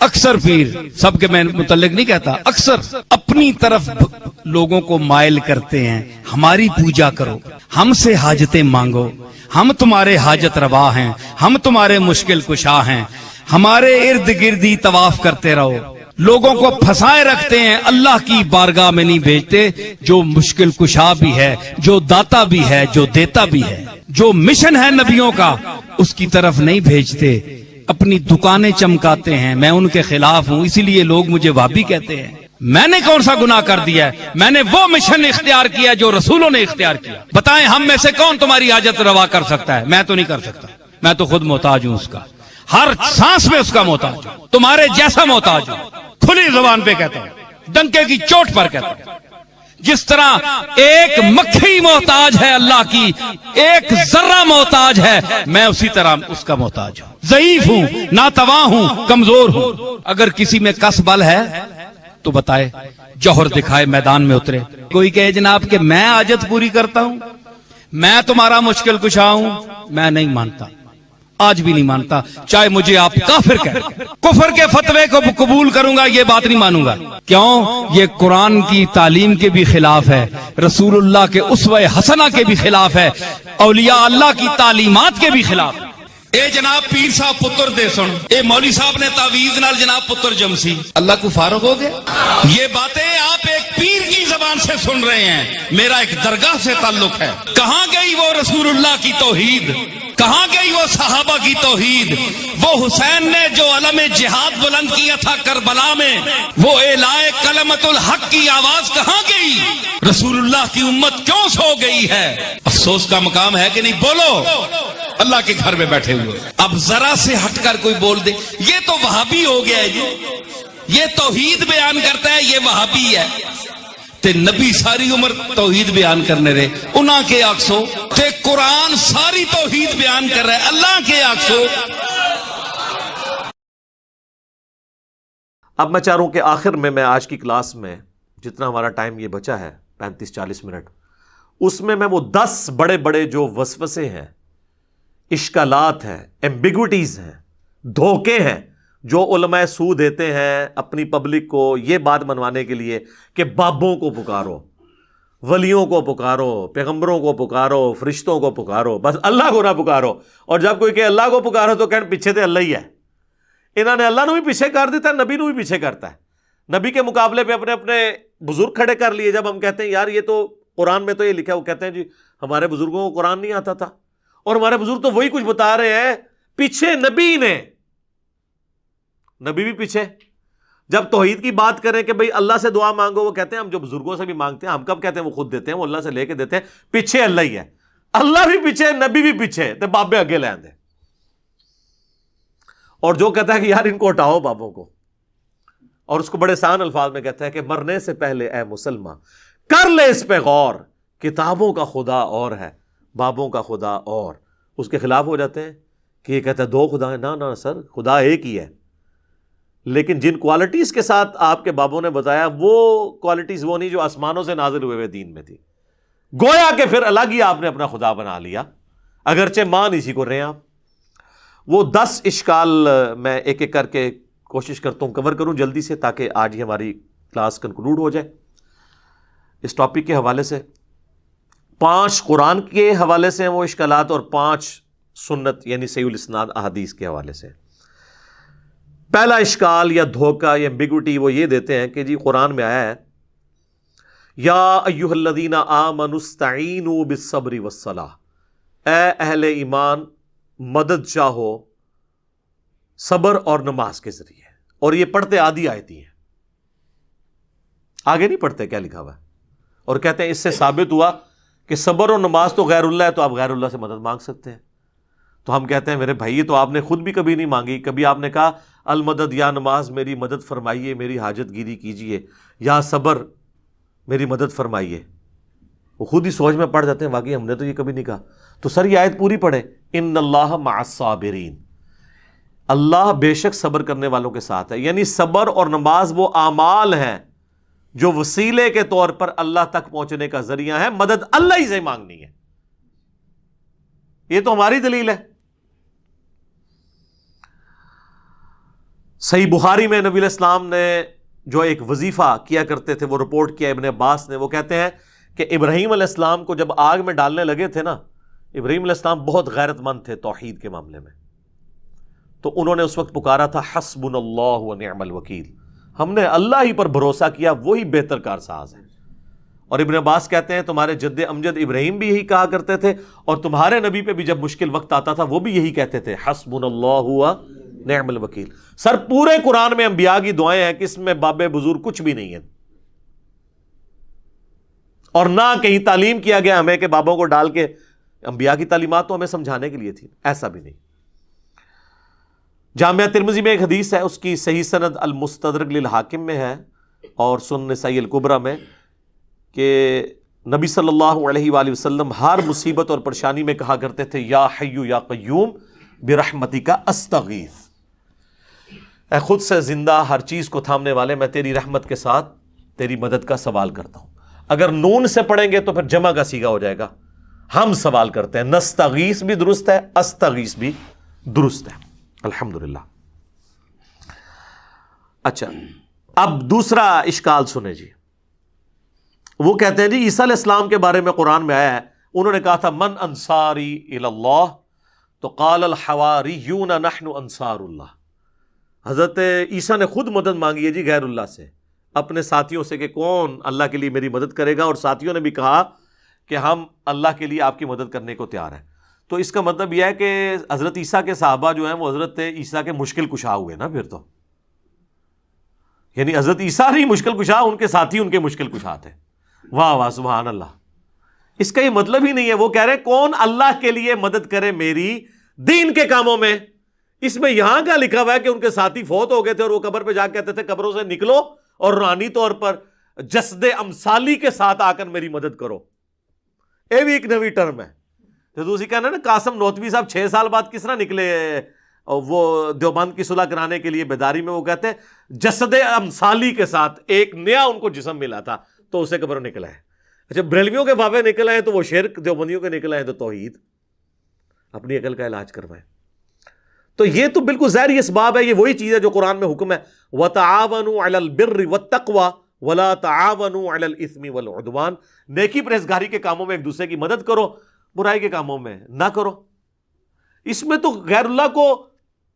اکثر پیر، سب کے میں متعلق نہیں کہتا، اکثر اپنی طرف لوگوں کو مائل کرتے ہیں، ہماری پوجا کرو، ہم سے حاجتیں مانگو، ہم تمہارے حاجت روا ہیں، ہم تمہارے مشکل کشا ہیں، ہمارے ارد گردی طواف کرتے رہو۔ لوگوں کو پھنسائے رکھتے ہیں، اللہ کی بارگاہ میں نہیں بھیجتے، جو مشکل کشا بھی ہے، جو داتا بھی ہے، جو دیتا بھی ہے، جو مشن ہے نبیوں کا اس کی طرف نہیں بھیجتے، اپنی دکانیں چمکاتے ہیں۔ میں ان کے خلاف ہوں، اسی لیے لوگ مجھے وہابی کہتے ہیں۔ میں نے کون سا گناہ کر دیا ہے؟ میں نے وہ مشن اختیار کیا جو رسولوں نے اختیار کیا۔ بتائیں ہم میں سے کون تمہاری حاجت روا کر سکتا ہے؟ میں تو نہیں کر سکتا، میں تو خود محتاج ہوں اس کا، ہر سانس میں اس کا محتاج ہوں، تمہارے جیسا محتاج ہوں، کھلی زبان پہ کہتا ہوں، ڈنکے کی چوٹ پر کہتا ہوں۔ جس طرح ایک مکھی محتاج ہے اللہ کی، ایک ذرہ محتاج ہے، میں اسی طرح اس کا محتاج ہوں، ضعیف ہوں، ناتواں ہوں، کمزور ہوں۔ اگر کسی میں کس بل ہے تو بتائے، جوہر دکھائے، میدان میں اترے۔ کوئی کہے جناب کہ میں حاجت پوری کرتا ہوں، میں تمہارا مشکل کشا ہوں، میں نہیں مانتا، آج بھی نہیں مانتا، چاہے مجھے آپ کافر کہیں۔ کفر کے فتوے کو قبول کروں گا، یہ بات نہیں مانوں گا۔ کیوں؟ یہ قرآن کی تعلیم کے بھی خلاف ہے، رسول اللہ کے اسوہ حسنہ کے بھی خلاف ہے، اولیاء اللہ کی تعلیمات کے بھی خلاف ہے۔ اے جناب پیر صاحب پتر دے سن، اے مولوی صاحب نے تعویذ نال جناب پتر جمسی، اللہ کو فارغ ہو گیا؟ یہ باتیں آپ ایک پیر کی زبان سے سن رہے ہیں، میرا ایک درگاہ سے تعلق ہے۔ کہاں گئی وہ رسول اللہ کی توحید؟ کہاں گئی وہ صحابہ کی توحید؟ وہ حسین نے جو علم جہاد بلند کیا تھا کربلا میں، وہ اعلائے کلمت الحق کی آواز کہاں گئی؟ رسول اللہ کی امت کیوں سو گئی ہے؟ افسوس کا مقام ہے کہ نہیں؟ بولو، اللہ کے گھر میں بیٹھے ہوئے۔ اب ذرا سے ہٹ کر کوئی بول دے یہ تو وہابی ہو گیا ہے جی، یہ توحید بیان کرتا ہے، یہ وہابی ہے۔ تے نبی ساری عمر توحید بیان کرنے رہے، انہاں کے آکسو تے قرآن ساری توحید بیان کر رہا ہے، اللہ کے آکسو۔ اب میں چاہ رہا ہوں کہ آخر میں آج کی کلاس میں جتنا ہمارا ٹائم یہ بچا ہے 35-40 منٹ، اس میں وہ 10 بڑے بڑے جو وسوسے ہیں، اشکالات ہیں، ایمبیگوٹیز ہیں، دھوکے ہیں، جو علماء سو دیتے ہیں اپنی پبلک کو یہ بات منوانے کے لیے کہ بابوں کو پکارو، ولیوں کو پکارو، پیغمبروں کو پکارو، فرشتوں کو پکارو، بس اللہ کو نہ پکارو۔ اور جب کوئی کہ اللہ کو پکارو تو کہیں پیچھے تے اللہ ہی ہے۔ انہوں نے اللہ نو بھی پیچھے کر دیتا ہے، نبی نو بھی پیچھے کرتا ہے، نبی کے مقابلے پہ اپنے اپنے بزرگ کھڑے کر لیے۔ جب ہم کہتے ہیں یار یہ تو قرآن میں تو یہ لکھا ہے، وہ کہتے ہیں جی ہمارے بزرگوں کو قرآن نہیں آتا تھا، اور ہمارے بزرگ تو وہی کچھ بتا رہے ہیں، پیچھے نبی نے، نبی بھی پیچھے۔ جب توحید کی بات کریں کہ بھئی اللہ سے دعا مانگو، وہ کہتے ہیں ہم جو بزرگوں سے بھی مانگتے ہیں، ہم کب کہتے ہیں وہ خود دیتے ہیں، وہ اللہ سے لے کے دیتے ہیں، پیچھے اللہ ہی ہے، اللہ بھی پیچھے، نبی بھی پیچھے، تے بابے اگے لے آندے۔ اور جو کہتا ہے کہ یار ان کو ہٹاؤ بابوں کو، اور اس کو بڑے آسان الفاظ میں کہتا ہے کہ مرنے سے پہلے اے مسلمان کر لے اس پہ غور، کتابوں کا خدا اور ہے، بابوں کا خدا اور۔ اس کے خلاف ہو جاتے ہیں کہ یہ کہتا ہے 2 خدا ہیں۔ نہ سر، خدا ایک ہی ہے، لیکن جن کوالٹیز کے ساتھ آپ کے بابوں نے بتایا وہ کوالٹیز وہ نہیں جو آسمانوں سے نازل ہوئے دین میں تھی۔ گویا کہ پھر الگ ہی آپ نے اپنا خدا بنا لیا، اگرچہ مان اسی کو رہے ہیں آپ۔ وہ 10 اشکال میں ایک ایک کر کے کوشش کرتا ہوں کور کروں جلدی سے، تاکہ آج ہی ہماری کلاس کنکلوڈ ہو جائے اس ٹاپک کے حوالے سے۔ 5 قرآن کے حوالے سے ہیں وہ اشکالات، اور 5 سنت یعنی صحیح الاسناد احادیث کے حوالے سے۔ پہلا اشکال یا دھوکہ یا ایمبیگوٹی وہ یہ دیتے ہیں کہ جی قرآن میں آیا ہے یا ایھا الذین آمنوا استعینوا بالصبر والصلاۃ، اے اہل ایمان مدد چاہو صبر اور نماز کے ذریعے۔ اور یہ پڑھتے آدھی آیتی ہیں، آگے نہیں پڑھتے کیا لکھا ہوا ہے، اور کہتے ہیں اس سے ثابت ہوا کہ صبر اور نماز تو غیر اللہ ہے، تو آپ غیر اللہ سے مدد مانگ سکتے ہیں۔ تو ہم کہتے ہیں میرے بھائی یہ تو آپ نے خود بھی کبھی نہیں مانگی، کبھی آپ نے کہا المدد یا نماز میری مدد فرمائیے، میری حاجت گیری کیجیے، یا صبر میری مدد فرمائیے۔ وہ خود ہی سوچ میں پڑ جاتے ہیں واقعی ہم نے تو یہ کبھی نہیں کہا۔ تو سر یہ آیت پوری پڑھیں، ان اللہ مع الصابرین، اللہ بے شک صبر کرنے والوں کے ساتھ ہے۔ یعنی صبر اور نماز وہ اعمال ہیں جو وسیلے کے طور پر اللہ تک پہنچنے کا ذریعہ ہے، مدد اللہ ہی سے مانگنی ہے۔ یہ تو ہماری دلیل ہے۔ صحیح بخاری میں نبی علیہ السلام نے جو ایک وظیفہ کیا کرتے تھے وہ رپورٹ کیا ابن عباس نے. وہ کہتے ہیں کہ ابراہیم علیہ السلام کو جب آگ میں ڈالنے لگے تھے نا، ابراہیم علیہ السلام بہت غیرت مند تھے توحید کے معاملے میں، تو انہوں نے اس وقت پکارا تھا حسبنا اللہ و نعم الوکیل، ہم نے اللہ ہی پر بھروسہ کیا، وہی بہتر کارساز ہے. اور ابن عباس کہتے ہیں تمہارے جد امجد ابراہیم بھی یہی کہا کرتے تھے، اور تمہارے نبی پہ بھی جب مشکل وقت آتا تھا وہ بھی یہی کہتے تھے حسبنا اللہ و نعم الوکیل. سر پورے قرآن میں انبیاء کی دعائیں ہیں کہ اس میں باب بزرگ کچھ بھی نہیں ہے، اور نہ کہیں تعلیم کیا گیا ہمیں کہ بابوں کو ڈال کے، انبیاء کی تعلیمات تو ہمیں سمجھانے کے لیے تھی، ایسا بھی نہیں. جامعہ ترمذی میں ایک حدیث ہے، اس کی صحیح سند المستدرک للحاکم میں ہے اور سنن نسائی الکبریٰ میں، کہ نبی صلی اللہ علیہ وآلہ وسلم ہر مصیبت اور پریشانی میں کہا کرتے تھے یا حی یا قیوم برحمتک استغیث، اے خود سے زندہ ہر چیز کو تھامنے والے، میں تیری رحمت کے ساتھ تیری مدد کا سوال کرتا ہوں. اگر نون سے پڑھیں گے تو پھر جمع کا صیغہ ہو جائے گا، ہم سوال کرتے ہیں. نستغیث بھی درست ہے، استغیث بھی درست ہے. الحمدللہ. اچھا اب دوسرا اشکال سنیں جی. وہ کہتے ہیں جی عیسیٰ علیہ السلام کے بارے میں قرآن میں آیا ہے، انہوں نے کہا تھا من انصاری الی اللہ، تو قال الحواریون نحن انصار اللہ. حضرت عیسیٰ نے خود مدد مانگی ہے جی غیر اللہ سے، اپنے ساتھیوں سے کہ کون اللہ کے لیے میری مدد کرے گا، اور ساتھیوں نے بھی کہا کہ ہم اللہ کے لیے آپ کی مدد کرنے کو تیار ہیں. تو اس کا مطلب یہ ہے کہ حضرت عیسیٰ کے صحابہ جو ہیں وہ حضرت عیسیٰ کے مشکل کشا ہوئے نا پھر تو، یعنی حضرت عیسیٰ نہیں مشکل کشا، ان کے ساتھی ان کے مشکل کشا تھے. واہ واہ سبحان اللہ. اس کا یہ مطلب ہی نہیں ہے. وہ کہہ رہے کون اللہ کے لیے مدد کرے میری دین کے کاموں میں. اس میں یہاں کا لکھا ہوا ہے کہ ان کے ساتھی فوت ہو گئے تھے اور وہ قبر پہ جا کے کہتے تھے قبروں سے نکلو اور روحانی طور پر جسد امثالی کے ساتھ آ کر میری مدد کرو. یہ بھی ایک نوی ٹرم ہے. تو دوسری کہنا نا قاسم نوتوی صاحب 6 سال بعد کس طرح نکلے وہ دیوبند کی صلح کرانے کے لیے بیداری میں. وہ کہتے ہیں جسد امثالی کے ساتھ ایک نیا ان کو جسم ملا تھا تو اسے قبر نکلا ہے. اچھا بریلویوں کے بابے نکل آئے تو وہ شرک، دیوبندیوں کے نکل آئے تو توحید. اپنی عقل کا علاج کروائیں. تو یہ تو بالکل ظاہری اسباب ہے. یہ وہی چیز ہے جو قرآن میں حکم ہے وَتَعَاوَنُوا عَلَى الْبِرِّ وَالتَّقْوَى وَلَا تَعَاوَنُوا عَلَى الْإِثْمِ وَالْعُدْوَانِ. نیکی پرہیزگاری کے کاموں میں ایک دوسرے کی مدد کرو، برائی کے کاموں میں نہ کرو. اس میں تو غیر اللہ کو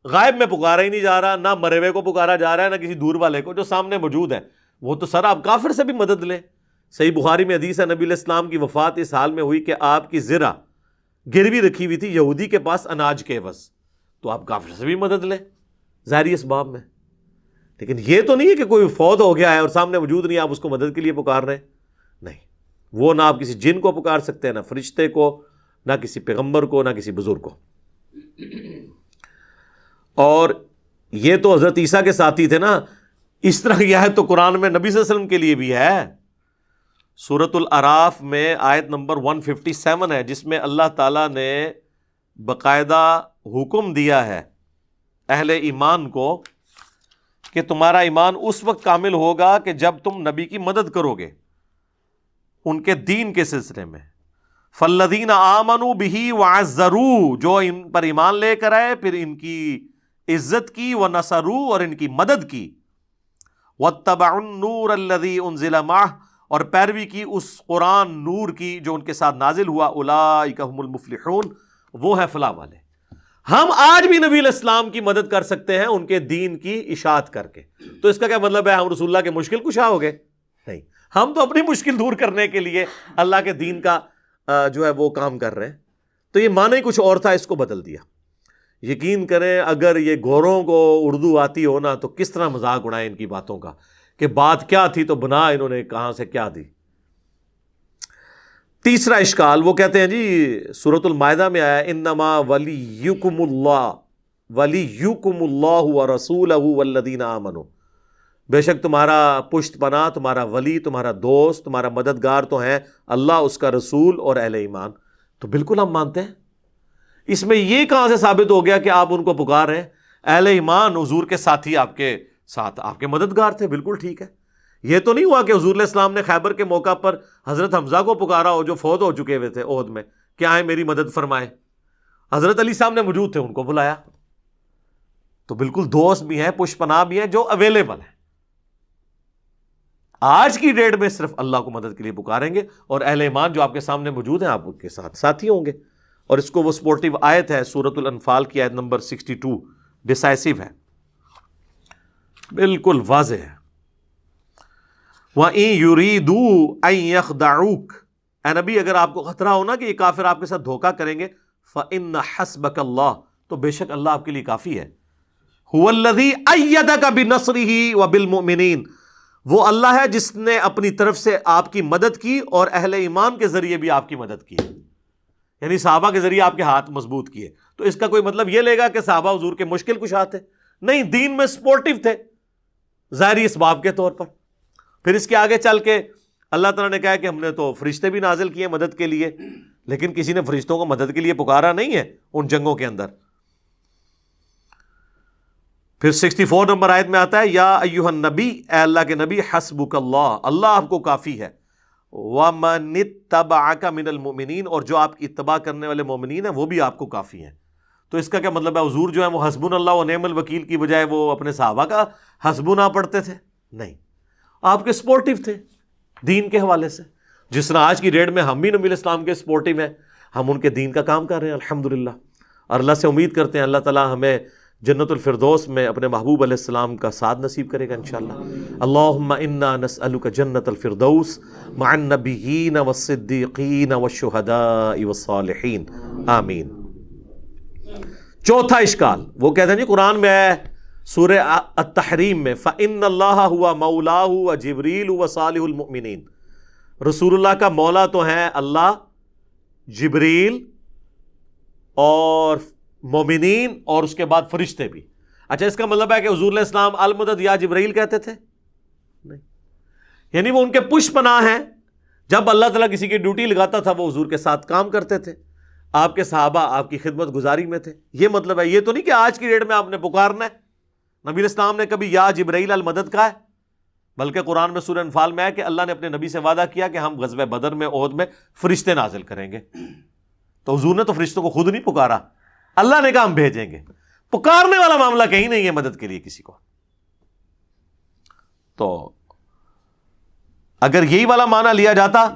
غائب میں پکارا ہی نہیں جا رہا، نہ مرے ہوئے کو پکارا جا رہا ہے، نہ کسی دور والے کو، جو سامنے موجود ہے. وہ تو سر آپ کافر سے بھی مدد لیں. صحیح بخاری میں حدیث ہے نبی علیہ السلام کی وفات اس حال میں ہوئی کہ آپ کی زرہ گروی رکھی ہوئی تھی یہودی کے پاس اناج کے عوض، تو آپ کافر سے بھی مدد لیں ظاہری اسباب میں. لیکن یہ تو نہیں ہے کہ کوئی فوت ہو گیا ہے اور سامنے موجود نہیں، آپ اس کو مدد کے لیے پکار رہے ہیں. نہیں، وہ نہ آپ کسی جن کو پکار سکتے ہیں، نہ فرشتے کو، نہ کسی پیغمبر کو، نہ کسی بزرگ کو. اور یہ تو حضرت عیسیٰ کے ساتھی تھے نا. اس طرح کی آیت تو قرآن میں نبی صلی اللہ علیہ وسلم کے لیے بھی ہے. سورۃ الاعراف میں آیت نمبر 157 ہے، جس میں اللہ تعالیٰ نے باقاعدہ حکم دیا ہے اہل ایمان کو کہ تمہارا ایمان اس وقت کامل ہوگا کہ جب تم نبی کی مدد کرو گے ان کے دین کے سلسلے میں. فالذین آمنوا بہ وعزروہ، جو ان پر ایمان لے کر آئے پھر ان کی عزت کی، ونصروا، اور ان کی مدد کی، واتبعوا النور الذی انزل معہ، اور پیروی کی اس قرآن نور کی جو ان کے ساتھ نازل ہوا، اولئک هم المفلحون، وہ ہے فلاح والے. ہم آج بھی نبی علیہ السلام کی مدد کر سکتے ہیں ان کے دین کی اشاعت کر کے. تو اس کا کیا مطلب ہے ہم رسول اللہ کے مشکل کشا ہو گئے؟ نہیں، ہم تو اپنی مشکل دور کرنے کے لیے اللہ کے دین کا جو ہے وہ کام کر رہے ہیں. تو یہ معنی کچھ اور تھا، اس کو بدل دیا. یقین کریں اگر یہ گوروں کو اردو آتی ہو نا تو کس طرح مذاق اڑائے ان کی باتوں کا کہ بات کیا تھی تو بنا انہوں نے کہاں سے کیا دی. تیسرا اشکال وہ کہتے ہیں جی سورۃ المائدہ میں آیا انما ولیکم اللہ ورسولہ والذین آمنوا، بے شک تمہارا پشت پناہ، تمہارا ولی، تمہارا دوست، تمہارا مددگار تو ہیں اللہ، اس کا رسول اور اہل ایمان. تو بالکل ہم مانتے ہیں. اس میں یہ کہاں سے ثابت ہو گیا کہ آپ ان کو پکار رہے ہیں؟ اہل ایمان حضور کے ساتھی آپ کے ساتھ آپ کے مددگار تھے، بالکل ٹھیک ہے. یہ تو نہیں ہوا کہ حضور علیہ السلام نے خیبر کے موقع پر حضرت حمزہ کو پکارا ہو جو فوت ہو چکے ہوئے تھے عہد میں کہ آئیں میری مدد فرمائیں. حضرت علی صاحب نے موجود تھے، ان کو بلایا. تو بالکل دوست بھی ہیں، پش پناہ بھی ہیں جو اویلیبل ہیں. آج کی ڈیٹ میں صرف اللہ کو مدد کے لیے پکاریں گے، اور اہل ایمان جو آپ کے سامنے موجود ہیں آپ ان کے ساتھ ساتھی ہوں گے. اور اس کو وہ سپورٹیو آیت ہے سورۃ الانفال کی آیت نمبر 62، ڈیسائسو ہے، بالکل واضح ہے. وَإِن يُرِيدُوا أَن يَخْدَعُوكَ، اے نبی اگر آپ کو خطرہ ہونا کہ یہ کافر آپ کے ساتھ دھوکہ کریں گے، فَإِنَّ حَسْبَكَ اللَّهُ، تو بے شک اللہ آپ کے لیے کافی ہے. هُوَ الَّذِي أَيَّدَكَ بِنَصْرِهِ وَبِالْمُؤْمِنِينَ، وہ اللہ ہے جس نے اپنی طرف سے آپ کی مدد کی اور اہل ایمان کے ذریعے بھی آپ کی مدد کی، یعنی صحابہ کے ذریعے آپ کے ہاتھ مضبوط کیے. تو اس کا کوئی مطلب یہ لے گا کہ صحابہ حضور کے مشکل کشا تھے؟ نہیں، دین میں سپورٹیو تھے ظاہری اسباب کے طور پر. پھر اس کے آگے چل کے اللہ تعالیٰ نے کہا کہ ہم نے تو فرشتے بھی نازل کیے مدد کے لیے، لیکن کسی نے فرشتوں کو مدد کے لیے پکارا نہیں ہے ان جنگوں کے اندر. پھر 64 نمبر آیت میں آتا ہے یا ایھا النبی، اے اللہ کے نبی، حسبک اللہ، اللہ آپ کو کافی ہے، ومن اتبعک من المؤمنین، اور جو آپ کی اتباع کرنے والے مومنین ہیں وہ بھی آپ کو کافی ہیں. تو اس کا کیا مطلب ہے؟ حضور جو ہے وہ حسبنا اللہ و نعم الوکیل کی بجائے وہ اپنے صحابہ کا حسبنا پڑھتے تھے؟ نہیں، آپ کے سپورٹیو تھے دین کے حوالے سے. جس طرح آج کی ڈیٹ میں ہم بھی نبی اسلام کے سپورٹیو ہیں، ہم ان کے دین کا کام کر رہے ہیں الحمدللہ، اور اللہ سے امید کرتے ہیں اللہ تعالیٰ ہمیں جنت الفردوس میں اپنے محبوب علیہ السلام کا ساتھ نصیب کرے گا انشاءاللہ. اللہم انا نسألک جنت الفردوس مع النبیین والصدیقین والشہداء والصالحین، آمین. چوتھا اشکال وہ کہتے ہیں جی قرآن میں ہے سورہ التحریم میں فَإِنَّ اللَّهَ هُوَ مَوْلَاهُ وَجِبْرِيلُ وَصَالِحُ الْمُؤْمِنِينَ، رسول اللہ کا مولا تو ہیں اللہ، جبریل اور مومنین، اور اس کے بعد فرشتے بھی. اچھا، اس کا مطلب ہے کہ حضور علیہ السلام المدد یا جبرائیل کہتے تھے؟ نہیں، یعنی وہ ان کے پش پناہ ہیں. جب اللہ تعالیٰ کسی کی ڈیوٹی لگاتا تھا وہ حضور کے ساتھ کام کرتے تھے، آپ کے صحابہ آپ کی خدمت گزاری میں تھے. یہ مطلب ہے، یہ تو نہیں کہ آج کی ڈیٹ میں آپ نے پکارنا ہے. نبی علیہ السلام نے کبھی یا جبرائیل المدد کہا ہے؟ بلکہ قرآن میں سورہ انفال میں ہے کہ اللہ نے اپنے نبی سے وعدہ کیا کہ ہم غزوہ بدر میں، احد میں فرشتے نازل کریں گے. تو حضور نے تو فرشتوں کو خود نہیں پکارا، اللہ نے کہا ہم بھیجیں گے. پکارنے والا معاملہ کہیں نہیں ہے مدد کے لیے کسی کو. تو اگر یہی والا معنی لیا جاتا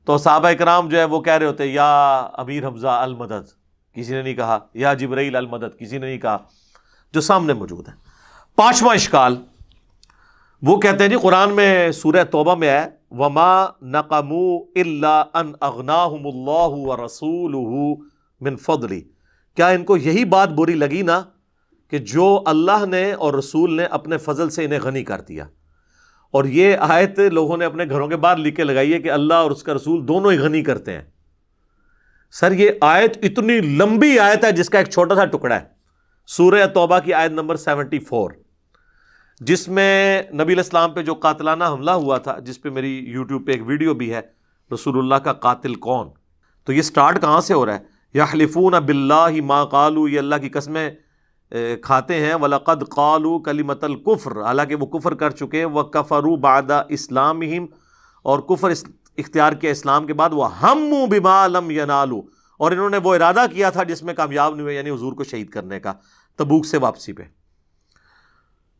تو صحابہ کرام جو ہے وہ کہہ رہے ہوتے یا امیر حمزہ المدد، کسی نے نہیں کہا، یا جبرائیل المدد کسی نے نہیں کہا، جو سامنے موجود ہے. پانچواں اشکال وہ کہتے ہیں جی قرآن میں سورہ توبہ میں ہے وما نقموا الا ان اغناہم اللہ ورسولہ من فضلہ، کیا ان کو یہی بات بری لگی نا کہ جو اللہ نے اور رسول نے اپنے فضل سے انہیں غنی کر دیا. اور یہ آیت لوگوں نے اپنے گھروں کے باہر لکھ کے لگائی ہے کہ اللہ اور اس کا رسول دونوں ہی غنی کرتے ہیں. سر یہ آیت اتنی لمبی آیت ہے جس کا ایک چھوٹا سا ٹکڑا ہے سورہ توبہ کی آیت نمبر 74، جس میں نبی علیہ السلام پہ جو قاتلانہ حملہ ہوا تھا، جس پہ میری یوٹیوب پہ ایک ویڈیو بھی ہے، رسول اللہ کا قاتل کون. تو یہ سٹارٹ کہاں سے ہو رہا ہے؟ یحلفون باللہ ما قالوا، یہ اللہ کی قسمیں کھاتے ہیں، وَلَقَدْ قَالُوا كَلِمَةَ الْكُفْرِ، حالانکہ وہ کفر کر چکے، وَكَفَرُوا بَعْدَ اسلامہم، اور کفر اختیار کیا اسلام کے بعد، وَهَمُّوا بِمَا لَمْ يَنَالُوا، اور انہوں نے وہ ارادہ کیا تھا جس میں کامیاب نہیں ہوئے، یعنی حضور کو شہید کرنے کا تبوک سے واپسی پہ.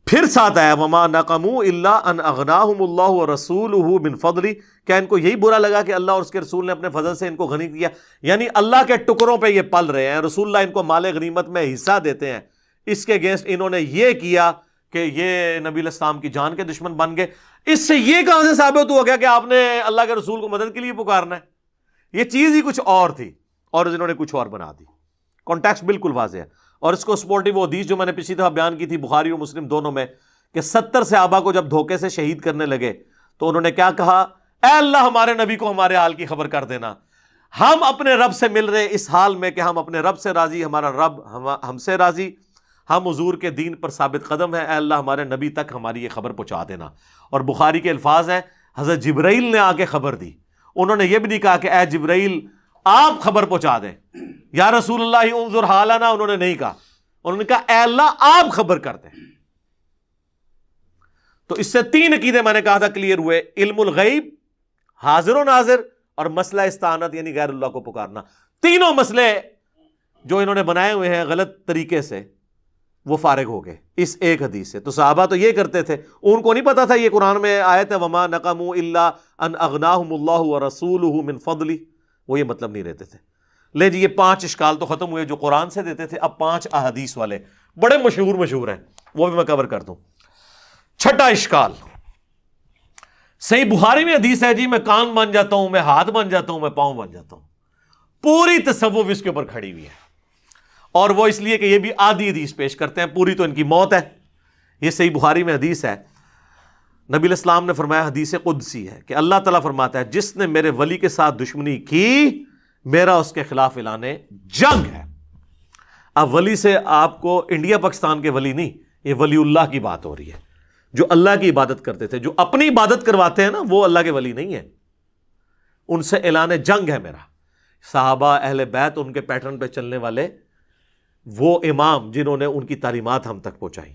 پھر ساتھ آیا وَمَا نَقَمُوا إِلَّا أَنْ أَغْنَاهُمُ اللَّهُ وَرَسُولُهُ مِنْ فَضْلِهِ، کیا ان کو یہی برا لگا کہ اللہ اور اس کے رسول نے اپنے فضل سے ان کو غنی کیا؟ یعنی اللہ کے ٹکڑوں پہ یہ پل رہے ہیں، رسول اللہ ان کو مال غنیمت میں حصہ دیتے ہیں، اس کے اگینسٹ انہوں نے یہ کیا کہ یہ نبی علیہ السلام کی جان کے دشمن بن گئے. اس سے یہ کہاں سے ثابت ہو گیا کہ آپ نے اللہ کے رسول کو مدد کے لیے پکارنا ہے؟ یہ چیز ہی کچھ اور تھی اور انہوں نے کچھ اور بنا دی. کانٹیکسٹ بالکل واضح ہے. اور اس کو سپورٹیو حدیث جو میں نے پچھلی دفعہ بیان کی تھی بخاری اور مسلم دونوں میں، کہ 70 صحابہ کو جب دھوکے سے شہید کرنے لگے تو انہوں نے کیا کہا؟ اے اللہ ہمارے نبی کو ہمارے حال کی خبر کر دینا، ہم اپنے رب سے مل رہے اس حال میں کہ ہم اپنے رب سے راضی، ہمارا رب ہم سے راضی، ہم حضور کے دین پر ثابت قدم ہیں، اے اللہ ہمارے نبی تک ہماری یہ خبر پہنچا دینا. اور بخاری کے الفاظ ہیں حضرت جبرائیل نے آ کے خبر دی. انہوں نے یہ بھی نہیں کہا کہ اے جبرائیل آپ خبر پہنچا دیں، یا رسول اللہ انظر حالنا، انہوں نے نہیں کہا، انہوں نے کہا اے اللہ آپ خبر کر دیں. تو اس سے 3 عقیدے میں نے کہا تھا کلیئر ہوئے: علم الغیب، حاضر و ناظر، اور مسئلہ استعانت یعنی غیر اللہ کو پکارنا. تینوں مسئلے جو انہوں نے بنائے ہوئے ہیں غلط طریقے سے وہ فارغ ہو گئے اس ایک حدیث سے. تو صحابہ تو یہ کرتے تھے, ان کو نہیں پتا تھا یہ قرآن میں آیت ہے وما نقموا الا ان اغناہم اللہ ورسولہ من فضلہ, وہ یہ مطلب نہیں رہتے تھے. لے جی یہ 5 اشکال تو ختم ہوئے جو قرآن سے دیتے تھے. اب 5 احادیث والے بڑے مشہور ہیں, وہ بھی میں کور کر دوں. چھٹا اشکال, صحیح بخاری میں حدیث ہے جی میں کان بن جاتا ہوں, میں ہاتھ بن جاتا ہوں, میں پاؤں بن جاتا ہوں. پوری تصوف اس کے اوپر کھڑی ہوئی ہے, اور وہ اس لیے کہ یہ بھی آدھی حدیث پیش کرتے ہیں, پوری تو ان کی موت ہے. یہ صحیح بخاری میں حدیث ہے, نبی علیہ السلام نے فرمایا, حدیث قدسی ہے کہ اللہ تعالیٰ فرماتا ہے جس نے میرے ولی کے ساتھ دشمنی کی میرا اس کے خلاف اعلان جنگ ہے. اب ولی سے آپ کو انڈیا پاکستان کے ولی نہیں, یہ ولی اللہ کی بات ہو رہی ہے, جو اللہ کی عبادت کرتے تھے. جو اپنی عبادت کرواتے ہیں نا وہ اللہ کے ولی نہیں ہیں, ان سے اعلان جنگ ہے میرا. صحابہ اہل بیت ان کے پیٹرن پہ چلنے والے وہ امام جنہوں نے ان کی تعلیمات ہم تک پہنچائی,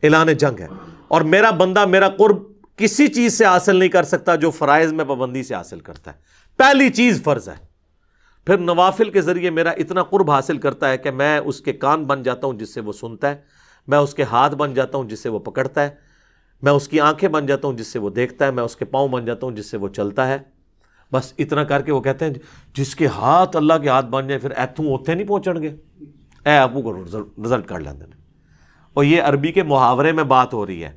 اعلان جنگ ہے. اور میرا بندہ میرا قرب کسی چیز سے حاصل نہیں کر سکتا جو فرائض میں پابندی سے حاصل کرتا ہے. پہلی چیز فرض ہے, پھر نوافل کے ذریعے میرا اتنا قرب حاصل کرتا ہے کہ میں اس کے کان بن جاتا ہوں جس سے وہ سنتا ہے, میں اس کے ہاتھ بن جاتا ہوں جس سے وہ پکڑتا ہے, میں اس کی آنکھیں بن جاتا ہوں جس سے وہ دیکھتا ہے, میں اس کے پاؤں بن جاتا ہوں جس سے وہ چلتا ہے. بس اتنا کر کے وہ کہتے ہیں جس کے ہاتھ اللہ کے ہاتھ بن جائیں پھر ایتھوں اوتھے نہیں پہنچن گے, اے آپ کو رزلٹ کر لیندے. اور یہ عربی کے محاورے میں بات ہو رہی ہے,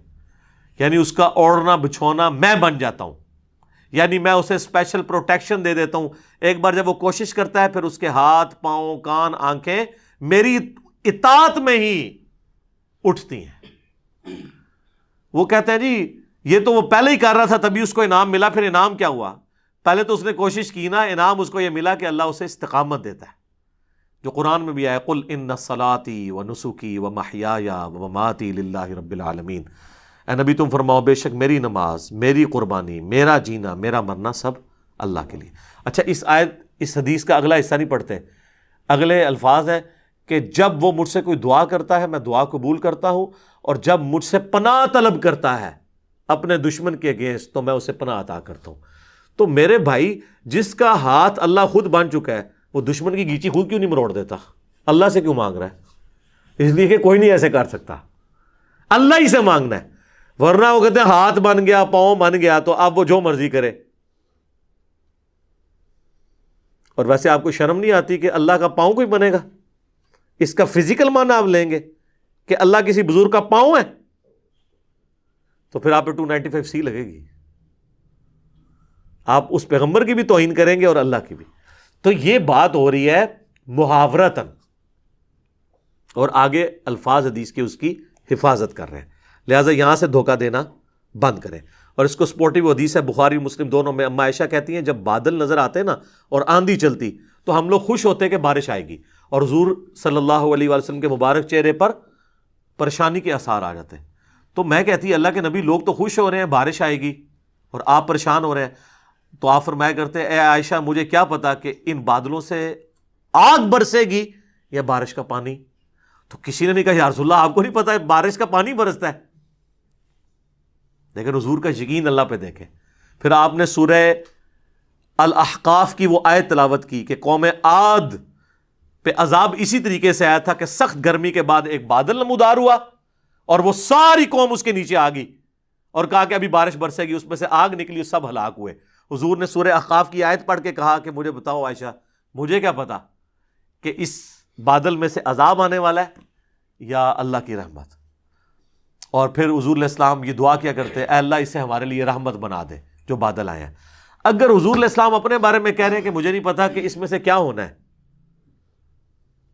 یعنی اس کا اوڑھنا بچھونا میں بن جاتا ہوں, یعنی میں اسے اسپیشل پروٹیکشن دے دیتا ہوں. ایک بار جب وہ کوشش کرتا ہے پھر اس کے ہاتھ پاؤں کان آنکھیں میری اطاعت میں ہی اٹھتی ہیں. وہ کہتے ہیں جی یہ تو وہ پہلے ہی کر رہا تھا تبھی اس کو انعام ملا, پھر انعام کیا ہوا؟ پہلے تو اس نے کوشش کی نا, انعام اس کو یہ ملا کہ اللہ اسے استقامت دیتا ہے, جو قرآن میں بھی آیا قل ان صلاتی و نسکی و محیایا و مماتی للہ رب العالمین. اے نبی تم فرماؤ بے شک میری نماز, میری قربانی, میرا جینا, میرا مرنا سب اللہ کے لیے. اچھا اس حدیث کا اگلا حصہ نہیں پڑھتے, اگلے الفاظ ہیں کہ جب وہ مجھ سے کوئی دعا کرتا ہے میں دعا قبول کرتا ہوں, اور جب مجھ سے پناہ طلب کرتا ہے اپنے دشمن کے اگینسٹ تو میں اسے پناہ عطا کرتا ہوں. تو میرے بھائی جس کا ہاتھ اللہ خود بن چکا ہے وہ دشمن کی گیچی خود کیوں نہیں مروڑ دیتا؟ اللہ سے کیوں مانگ رہا ہے؟ اس لیے کہ کوئی نہیں ایسے کر سکتا, اللہ ہی سے مانگنا ہے. ورنہ وہ کہتے ہیں ہاتھ بن گیا پاؤں بن گیا تو اب وہ جو مرضی کرے. اور ویسے آپ کو شرم نہیں آتی کہ اللہ کا پاؤں کوئی بنے گا؟ اس کا فزیکل معنی آپ لیں گے کہ اللہ کسی بزرگ کا پاؤں ہے, تو پھر آپ پہ 295C لگے گی. آپ اس پیغمبر کی بھی توہین کریں گے اور اللہ کی بھی. تو یہ بات ہو رہی ہے محاورتاً, اور آگے الفاظ حدیث کے اس کی حفاظت کر رہے ہیں. لہٰذا یہاں سے دھوکہ دینا بند کریں. اور اس کو سپورٹیو حدیث ہے بخاری مسلم دونوں میں, اما عائشہ کہتی ہیں جب بادل نظر آتے نا اور آندھی چلتی تو ہم لوگ خوش ہوتے کہ بارش آئے گی, اور حضور صلی اللہ علیہ وسلم کے مبارک چہرے پر پریشانی کے آثار آ جاتے ہیں. تو میں کہتی اللہ کے نبی لوگ تو خوش ہو رہے ہیں بارش آئے گی اور آپ پریشان ہو رہے ہیں. تو آپ فرمایا کرتے اے عائشہ مجھے کیا پتا کہ ان بادلوں سے آگ برسے گی یا بارش کا پانی. تو کسی نے نہیں کہا یا رسول اللہ آپ کو نہیں پتا بارش کا پانی برستا ہے. لیکن حضور کا یقین اللہ پہ دیکھیں. پھر آپ نے سورہ الاحقاف کی وہ آیت تلاوت کی کہ قوم عاد پہ عذاب اسی طریقے سے آیا تھا کہ سخت گرمی کے بعد ایک بادل نمودار ہوا اور وہ ساری قوم اس کے نیچے آ گئی اور کہا کہ ابھی بارش برسے گی, اس میں سے آگ نکلی, سب ہلاک ہوئے. حضور نے سورہ احقاف کی آیت پڑھ کے کہا کہ مجھے بتاؤ عائشہ مجھے کیا پتا کہ اس بادل میں سے عذاب آنے والا ہے یا اللہ کی رحمت. اور پھر حضور علیہ السلام یہ دعا کیا کرتے اے اللہ اسے ہمارے لیے رحمت بنا دے جو بادل آئے ہیں. اگر حضور علیہ السلام اپنے بارے میں کہہ رہے ہیں کہ مجھے نہیں پتا کہ اس میں سے کیا ہونا ہے,